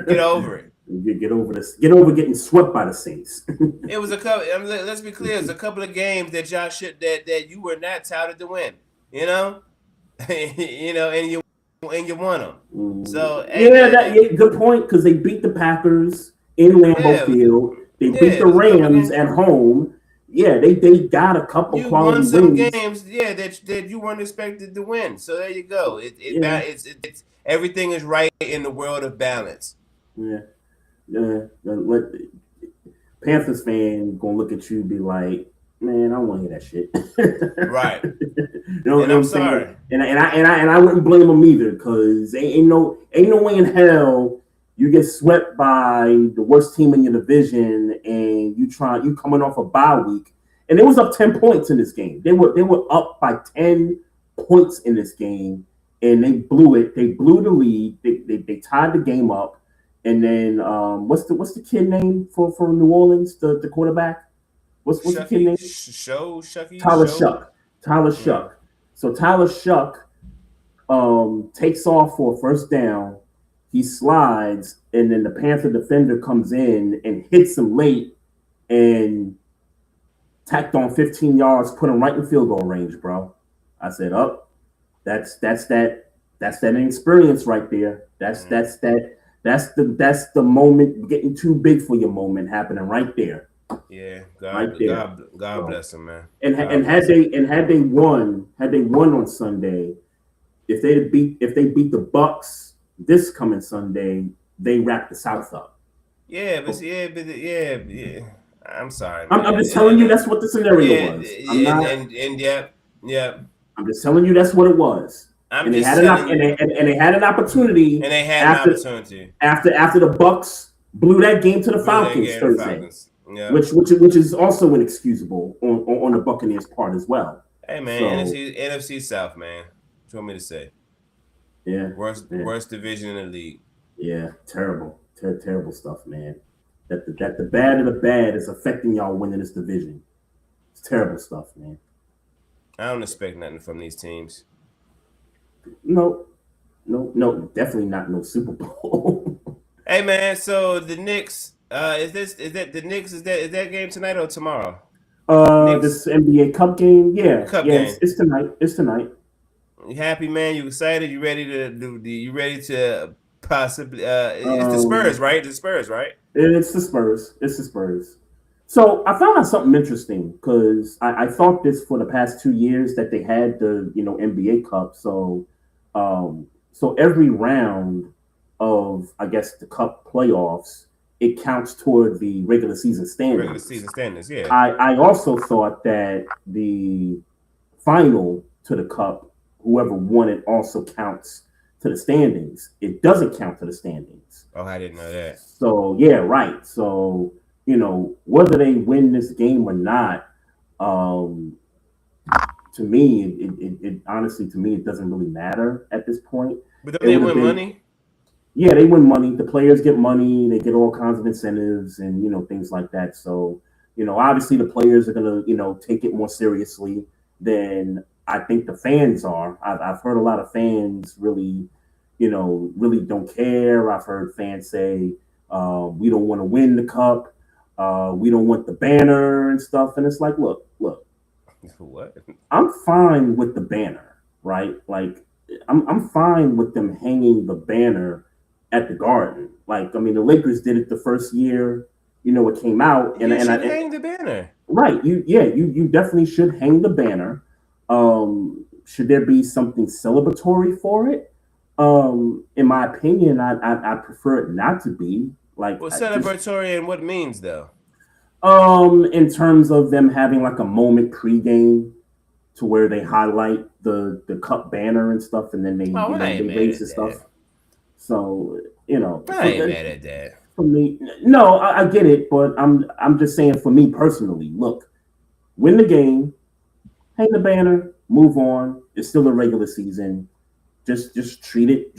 Get over it. Get over this. Get over getting swept by the Saints. It was a couple. Let's be clear. It's a couple of games that y'all that you were not touted to win. And you won them. So Good point, because they beat the Packers in Lambeau Field. They beat the Rams at home. Yeah, they got a couple quality wins. You won some games, that you weren't expected to win. So there you go. It's everything is right in the world of balance. Yeah. Panthers fan gonna look at you and be like, man, I don't want to hear that shit. Right. And I'm sorry. And I wouldn't blame them either, because ain't no way in hell you get swept by the worst team in your division and you coming off a bye week. And it was up 10 points in this game. They were up by 10 points in this game, and they blew it. They blew the lead. They tied the game up. And then what's the kid name for New Orleans, the quarterback? What's the kid name? Tyler Shuck. So Tyler Shuck takes off for a first down. He slides, and then the Panther defender comes in and hits him late and tacked on 15 yards, put him right in field goal range, bro. I said, that's that inexperience right there. That's the moment, getting too big for your moment happening right there. Yeah, God bless them, man. And had they won on Sunday, if they beat the Bucs this coming Sunday, they wrap the South up. Yeah. I'm sorry. I'm just telling you that's what the scenario was. I'm just telling you that's what it was. They had an opportunity. And they had an opportunity after the Bucs blew that game to the Falcons Thursday. Yeah. Which is also inexcusable on the Buccaneers' part as well. Hey man, NFC South, man. What you want me to say? Yeah. Worst division in the league. Yeah, terrible stuff, man. That the bad of the bad is affecting y'all winning this division. It's terrible stuff, man. I don't expect nothing from these teams. No, definitely not no Super Bowl. Hey man, so the Knicks. Is that game tonight or tomorrow? This NBA Cup game, yeah, game. It's tonight. You happy, man? You excited? You ready to possibly? It's the Spurs, right? It's the Spurs. So I found out something interesting, because I thought this for the past 2 years that they had the NBA Cup. So every round of, I guess, the Cup playoffs, it counts toward the regular season standings. Yeah. I also thought that the final to the Cup, whoever won it, also counts to the standings. It doesn't count to the standings. Oh, I didn't know that. So yeah, right. So whether they win this game or not, to me, it honestly, to me, it doesn't really matter at this point. But don't they win money? Yeah, they win money. The players get money. They get all kinds of incentives and things like that. So obviously the players are gonna take it more seriously than I think the fans are. I've heard a lot of fans really don't care. I've heard fans say we don't want to win the cup. We don't want the banner and stuff. And it's like, look. What? I'm fine with the banner, right? Like, I'm fine with them hanging the banner at the Garden. Like, I mean, the Lakers did it the first year, it came out. And hang the banner. Right. You definitely should hang the banner. Should there be something celebratory for it? In my opinion, I prefer it not to be. Like, well, celebratory and what means though? In terms of them having like a moment pregame to where they highlight the cup banner and stuff, and then they raise the stuff. So I ain't mad at that. For me, no, I get it, but I'm just saying for me personally, look, win the game, hang the banner, move on. It's still a regular season. Just treat it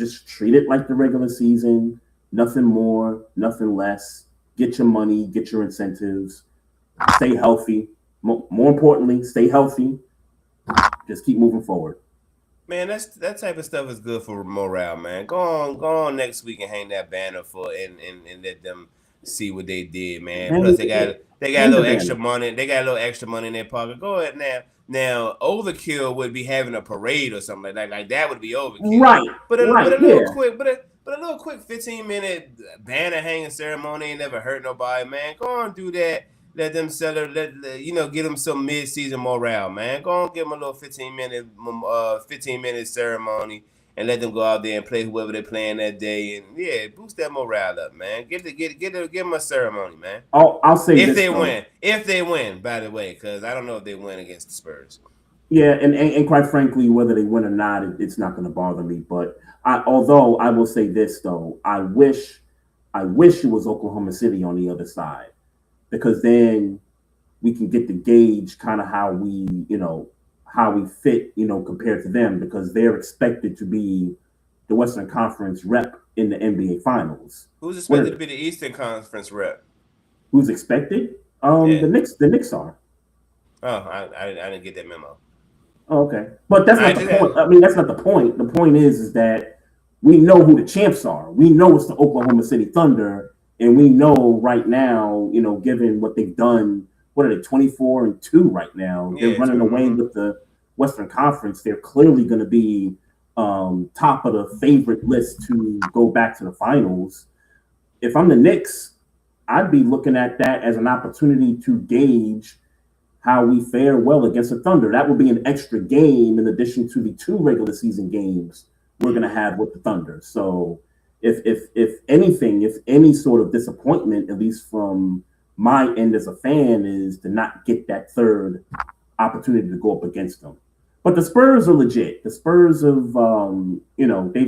like the regular season. Nothing more, nothing less. Get your money, get your incentives. Stay healthy. More importantly, stay healthy. Just keep moving forward. Man, that type of stuff is good for morale, man. Go on next week and hang that banner and let them see what they did, man. Plus they got a little extra money. They got a little extra money in their pocket. Go ahead now. Now overkill would be having a parade or something like that. Like that would be overkill. Right. But a right, little quick, but a little quick 15-minute banner hanging ceremony ain't never hurt nobody, man. Go on, do that. Let them celebrate. Get them some mid-season morale, man. Go on, give them a little 15-minute ceremony, and let them go out there and play whoever they're playing that day, and boost that morale up, man. Give them a ceremony, man. I'll say if this, if they win, by the way, because I don't know if they win against the Spurs. Yeah, and quite frankly, whether they win or not, it's not going to bother me. But although I will say this though, I wish it was Oklahoma City on the other side, because then we can get to gauge kind of how we fit, compared to them, because they're expected to be the Western Conference rep in the NBA Finals. Who's expected to be the Eastern Conference rep? Who's expected? The Knicks are. Oh, I didn't get that memo. Oh, okay, but that's not the point. I mean, that's not the point. The point is that we know who the champs are. We know it's the Oklahoma City Thunder, and we know right now, given what they've done, what are they, 24-2 right now? They're running away with the Western Conference. They're clearly going to be top of the favorite list to go back to the finals. If I'm the Knicks, I'd be looking at that as an opportunity to gauge how we fare well against the Thunder. That would be an extra game in addition to the 2 regular season games we're going to have with the Thunder. So if anything, if any sort of disappointment, at least from my end as a fan, is to not get that third opportunity to go up against them. But the Spurs are legit. The Spurs have,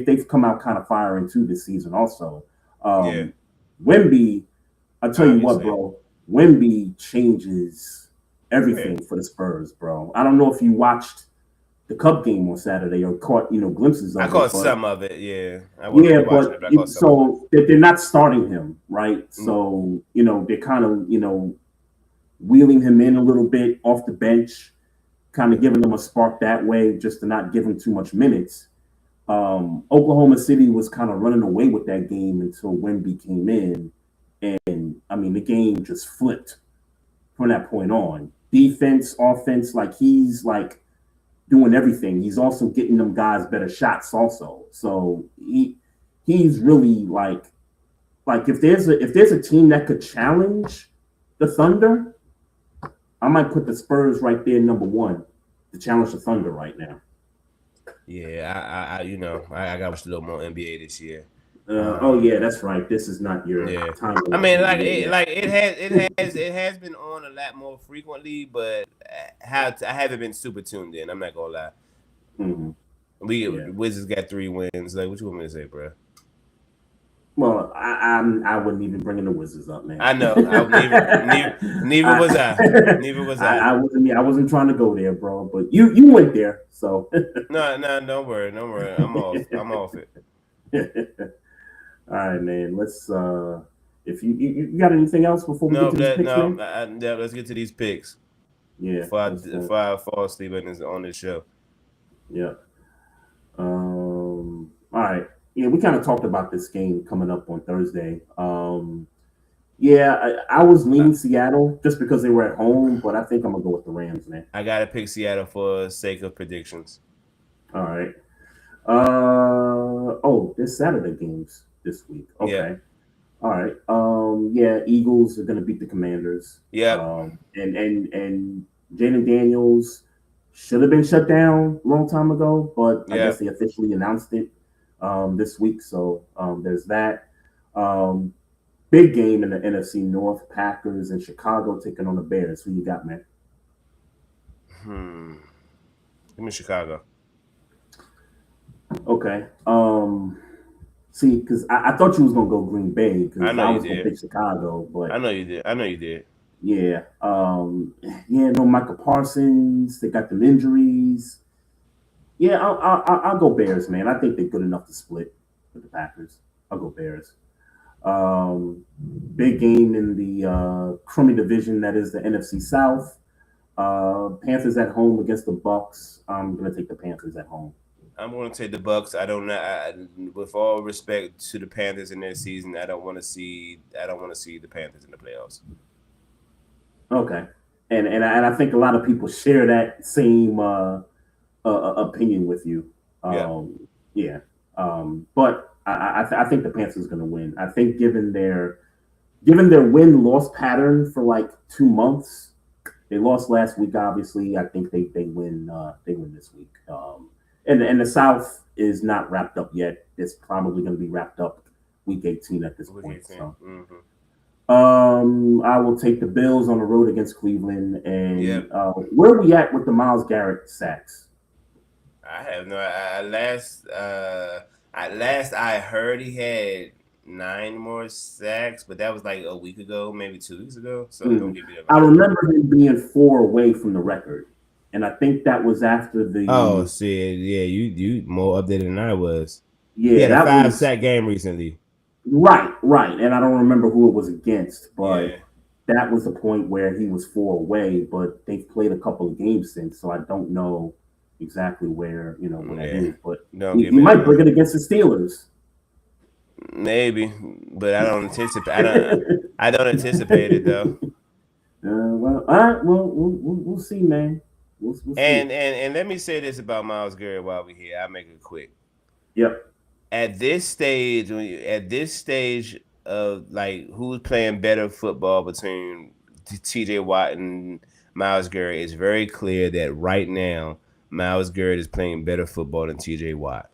they've come out kind of firing too this season also. Wemby, I tell you what, bro, Wemby changes everything for the Spurs, bro. I don't know if you watched the Cup game on Saturday or caught, glimpses of it. I caught some of it, yeah. They're not starting him, right? Mm-hmm. So, they're kind of, wheeling him in a little bit off the bench, kind of giving him a spark that way, just to not give him too much minutes. Oklahoma City was kind of running away with that game until Wemby came in. And, the game just flipped from that point on. Defense, offense, he's doing everything. He's also getting them guys better shots also. So he's really if there's a team that could challenge the Thunder, I might put the Spurs right there number 1 to challenge the Thunder right now. Yeah, I got a little more NBA this year. That's right. This is not your time. I mean, it has been on a lot more frequently, but I haven't been super tuned in. I'm not gonna lie. Mm-hmm. Wizards got 3 wins. Like, what you want me to say, bro? Well, I wouldn't even bring in the Wizards up, man. I know. Neither was I. Neither was I. I wasn't trying to go there, bro. But you went there, so. No, don't worry. I'm off it. All right, man. Let's. If you got anything else before we get to these picks? Let's get to these picks. Yeah. Before I fall asleep on this show. Yeah. All right. Yeah, we kind of talked about this game coming up on Thursday. I was leaning Seattle just because they were at home, but I think I'm gonna go with the Rams, man. I gotta pick Seattle for sake of predictions. All right. There's Saturday games this week. Okay. Yeah. All right. Eagles are gonna beat the Commanders. Yeah. And Jaden Daniels should have been shut down a long time ago, but I guess they officially announced it this week. So there's that. Big game in the NFC North, Packers and Chicago taking on the Bears. Who you got, man? Give me Chicago. Okay. See, because I thought you was gonna go Green Bay because I know I you was gonna did. pick Chicago, but I know you did. I know you did. yeah, no Michael Parsons. They got them injuries. Yeah, I'll go Bears, man. I think they're good enough to split with the Packers. I'll go Bears. Big game in the crummy division that is the NFC South. Panthers at home against the Bucks. I'm gonna take the Panthers at home. I'm going to take the Bucks. I don't know. With all respect to the Panthers in their season, I don't want to see. I don't want to see the Panthers in the playoffs. Okay, and I think a lot of people share that same opinion with you. Yeah. Yeah. But I think the Panthers are going to win. I think given their win loss pattern for like 2 months, they lost last week. Obviously, I think they win. They win this week. And the South is not wrapped up yet. It's probably going to be wrapped up week 18 at this point. So. I will take the Bills on the road against Cleveland. And where are we at with the Myles Garrett sacks? I have no. Last I heard, he had 9 more sacks, but that was like a week ago, maybe 2 weeks ago. So don't give me that. I remember him being 4 away from the record, and I think that was after the. Oh, see, yeah, you more updated than I was. Yeah, that 5-sack game recently. Right, and I don't remember who it was against, but that was the point where he was 4 away. But they've played a couple of games since, so I don't know exactly where that is. But he might bring it against the Steelers. Maybe, but I don't anticipate. I don't anticipate it though. Well, all right. Well, we'll see, man. We'll see. And let me say this about Myles Garrett while we're here. I'll make it quick. Yep. At this stage of like who's playing better football between T.J. Watt and Myles Garrett, it's very clear that right now Myles Garrett is playing better football than T.J. Watt.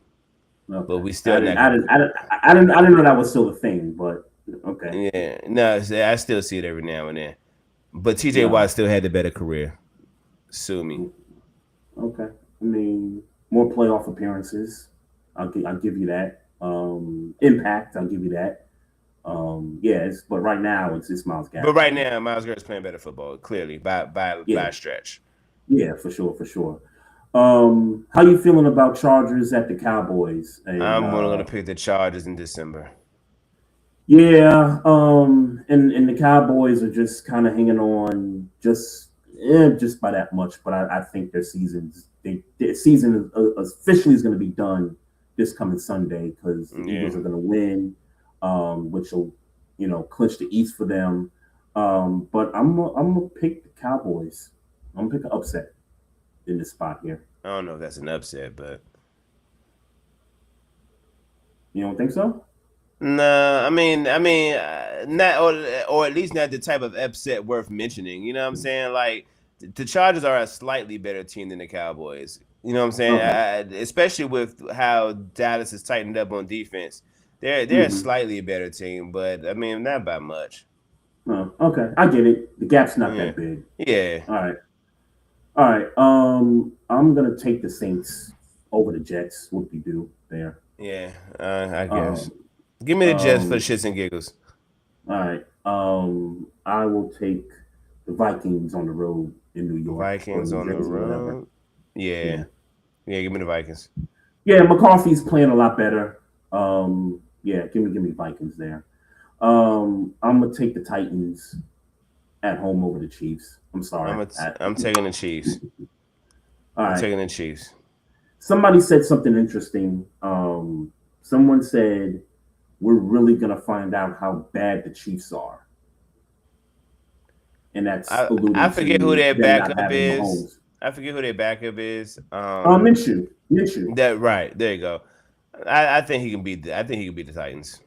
Okay. But we still I didn't know that was still a thing, but okay. Yeah, no, I still see it every now and then. But T.J. Watt still had the better career. Sue me. Okay, I mean more playoff appearances. I'll give you that. Impact, I'll give you that. But right now it's Myles Garrett. But right now, Myles Garrett's playing better football, clearly by a stretch. Yeah, for sure. How you feeling about Chargers at the Cowboys? And, I'm going to pick the Chargers in December. Yeah, and the Cowboys are just kind of hanging on just by that much. But I think their season officially is going to be done this coming Sunday because the Eagles are going to win, which will clinch the East for them. But I'm gonna pick the Cowboys. I'm gonna pick an upset in this spot here. I don't know if that's an upset, but you don't think so? No, I mean, not or at least not the type of upset worth mentioning. You know what I'm saying? Like the Chargers are a slightly better team than the Cowboys. You know what I'm saying? Okay. Especially with how Dallas has tightened up on defense, they're a slightly better team, but I mean not by much. Oh, okay, I get it. The gap's not that big. Yeah. All right. I'm gonna take the Saints over the Jets. What do you do there? Yeah, I guess. Give me the Jets for shits and giggles. All right. I will take the Vikings on the road in New York. Vikings on the road. Yeah, give me the Vikings. Yeah, McCarthy's playing a lot better. Give me Vikings there. I'm gonna take the Titans at home over the Chiefs. I'm sorry. I'm taking the Chiefs. All right. I'm taking the Chiefs. Somebody said something interesting. Someone said we're really gonna find out how bad the Chiefs are, and that's I forget who their backup is. Mahomes. I forget who their backup is. Minshew. That right. There you go. I think he can beat. I think he can beat the Titans.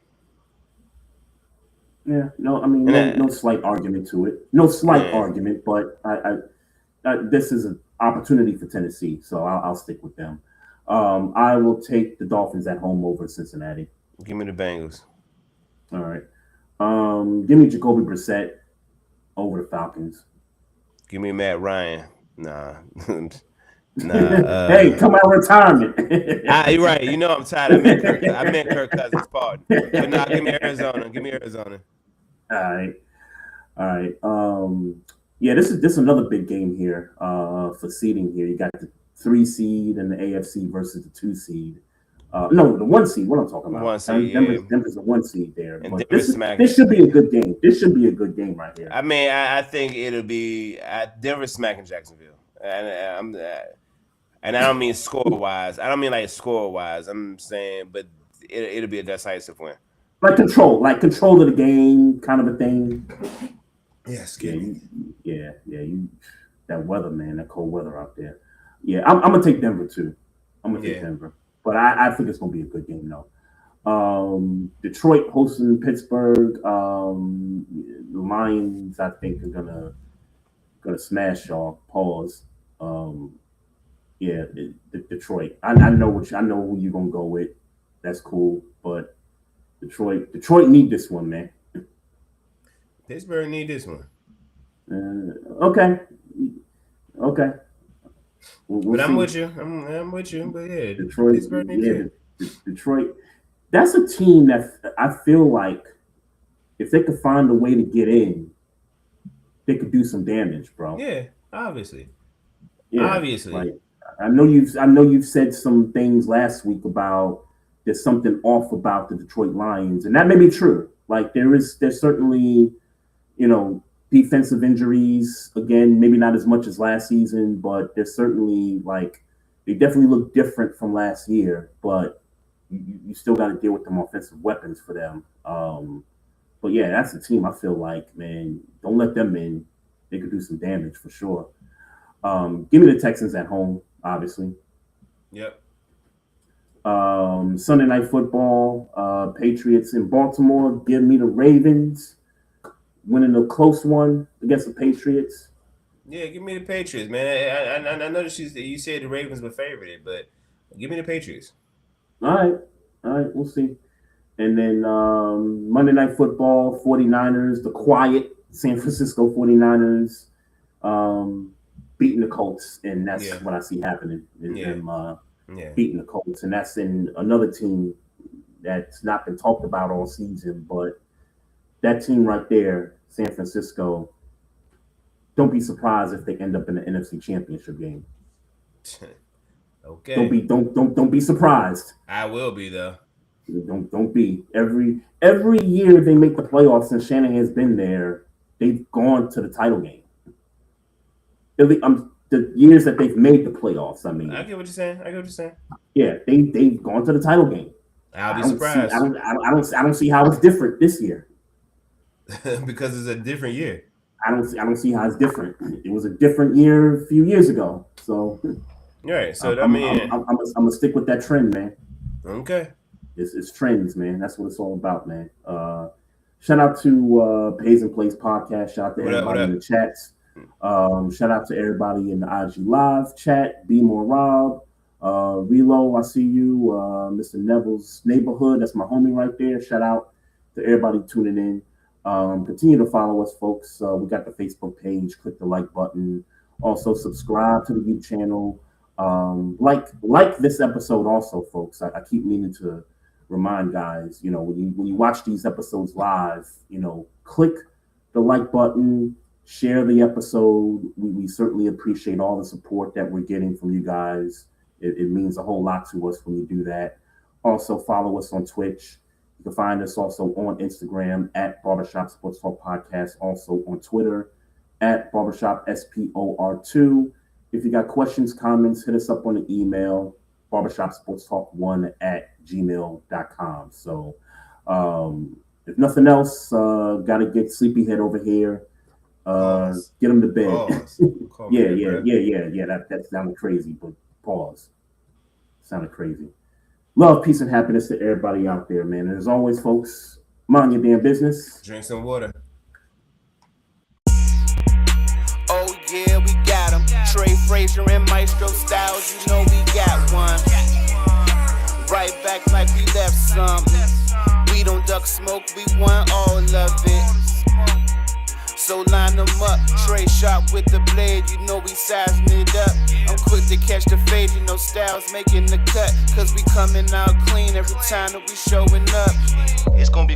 Yeah. No. I mean, no slight argument to it. No slight argument, but I this is an opportunity for Tennessee, so I'll stick with them. I will take the Dolphins at home over Cincinnati. Give me the Bengals. All right. Give me Jacoby Brissett over the Falcons. Give me Matt Ryan. Nah. Nah. Hey, come out of retirement. You're right. You know I'm tired. I meant Kirk Cousins. Pardon. But nah, give me Arizona. Give me Arizona. All right. Yeah, this is another big game here. For seeding here, you got the 3 seed and the AFC versus the 2 seed. No, the 1 seed. What I'm talking about? 1 seed. Denver's the 1 seed there. And But this should be a good game. This should be a good game right here. I mean, I think it'll be Denver smacking Jacksonville, and I don't mean score wise. I don't mean like score wise. I'm saying, but it'll be a decisive win. Like control of the game, kind of a thing. Yes, yeah. You that weather, man, that cold weather out there. Yeah, I'm gonna take Denver too. I'm gonna take Denver, but I think it's gonna be a good game though. Detroit hosting Pittsburgh. The Lions, I think, are gonna smash y'all. Pause. Detroit. I know who you're gonna go with. That's cool, but Detroit need this one, man. Pittsburgh need this one. Okay. But I'm with you. I'm with you. But yeah, Detroit. Pittsburgh needs it. Detroit. That's a team that I feel like if they could find a way to get in, they could do some damage, bro. Yeah, obviously. Yeah, obviously. Like, I know you've said some things last week about there's something off about the Detroit Lions, and that may be true. Like there's certainly, defensive injuries again, maybe not as much as last season, but there's certainly they definitely look different from last year. But you still got to deal with them offensive weapons for them. But yeah, that's a team I feel like, man, don't let them in. They could do some damage for sure. Give me the Texans at home, obviously. Yep. Sunday Night Football, Patriots in Baltimore. Give me the Ravens winning a close one against the Patriots. Yeah, give me the Patriots, man. I noticed you said the Ravens were favored, but give me the Patriots. All right, we'll see. And then Monday Night Football, 49ers, the quiet San Francisco 49ers beating the Colts, and that's what I see happening is them beating the Colts, and that's in another team that's not been talked about all season, but that team right there, San Francisco, don't be surprised if they end up in the NFC Championship game. Okay. Don't be surprised. I will be though. Don't be. Every year they make the playoffs and Shanahan's been there, they've gone to the title game. The years that they've made the playoffs, I mean. I get what you're saying. Yeah, they've gone to the title game. I'll be surprised. I don't see how it's different this year. Because it's a different year. I don't see how it's different. It was a different year a few years ago. So right. So I'm gonna stick with that trend, man. Okay. It's trends, man. That's what it's all about, man. Shout out to Pays and Plays podcast. Shout out to everybody in the chats. Shout out to everybody in the IG Live chat. Be More Rob. Relo, I see you. Mr. Neville's Neighborhood. That's my homie right there. Shout out to everybody tuning in. Continue to follow us, folks. We got the Facebook page. Click the like button. Also, subscribe to the YouTube channel. Like this episode also, folks. I keep meaning to remind guys, when you watch these episodes live, click the like button, share the episode. We certainly appreciate all the support that we're getting from you guys. It means a whole lot to us when you do that. Also, follow us on Twitch. You can find us also on Instagram at Barbershop Sports Talk Podcast. Also on Twitter at Barbershop SPOR2. If you got questions, comments, hit us up on the email, barbershopsportstalk1@gmail.com. So if nothing else, got to get Sleepyhead over here. Get him to bed. Yeah. That sounded crazy, but pause. Sounded crazy. Love, peace, and happiness to everybody out there, man. And as always, folks, mind your damn business. Drink some water. Oh yeah, we got him. Trey, Frazier, and Maestro styles, we got one. Right back like we left something. We don't duck smoke, we want all of it. So line clean them up. Trey sharp with the blade, you know we sizing it up. I'm quick to catch the fade, you know Styles making the cut. Cause we coming out clean every time that we showing up. It's gonna be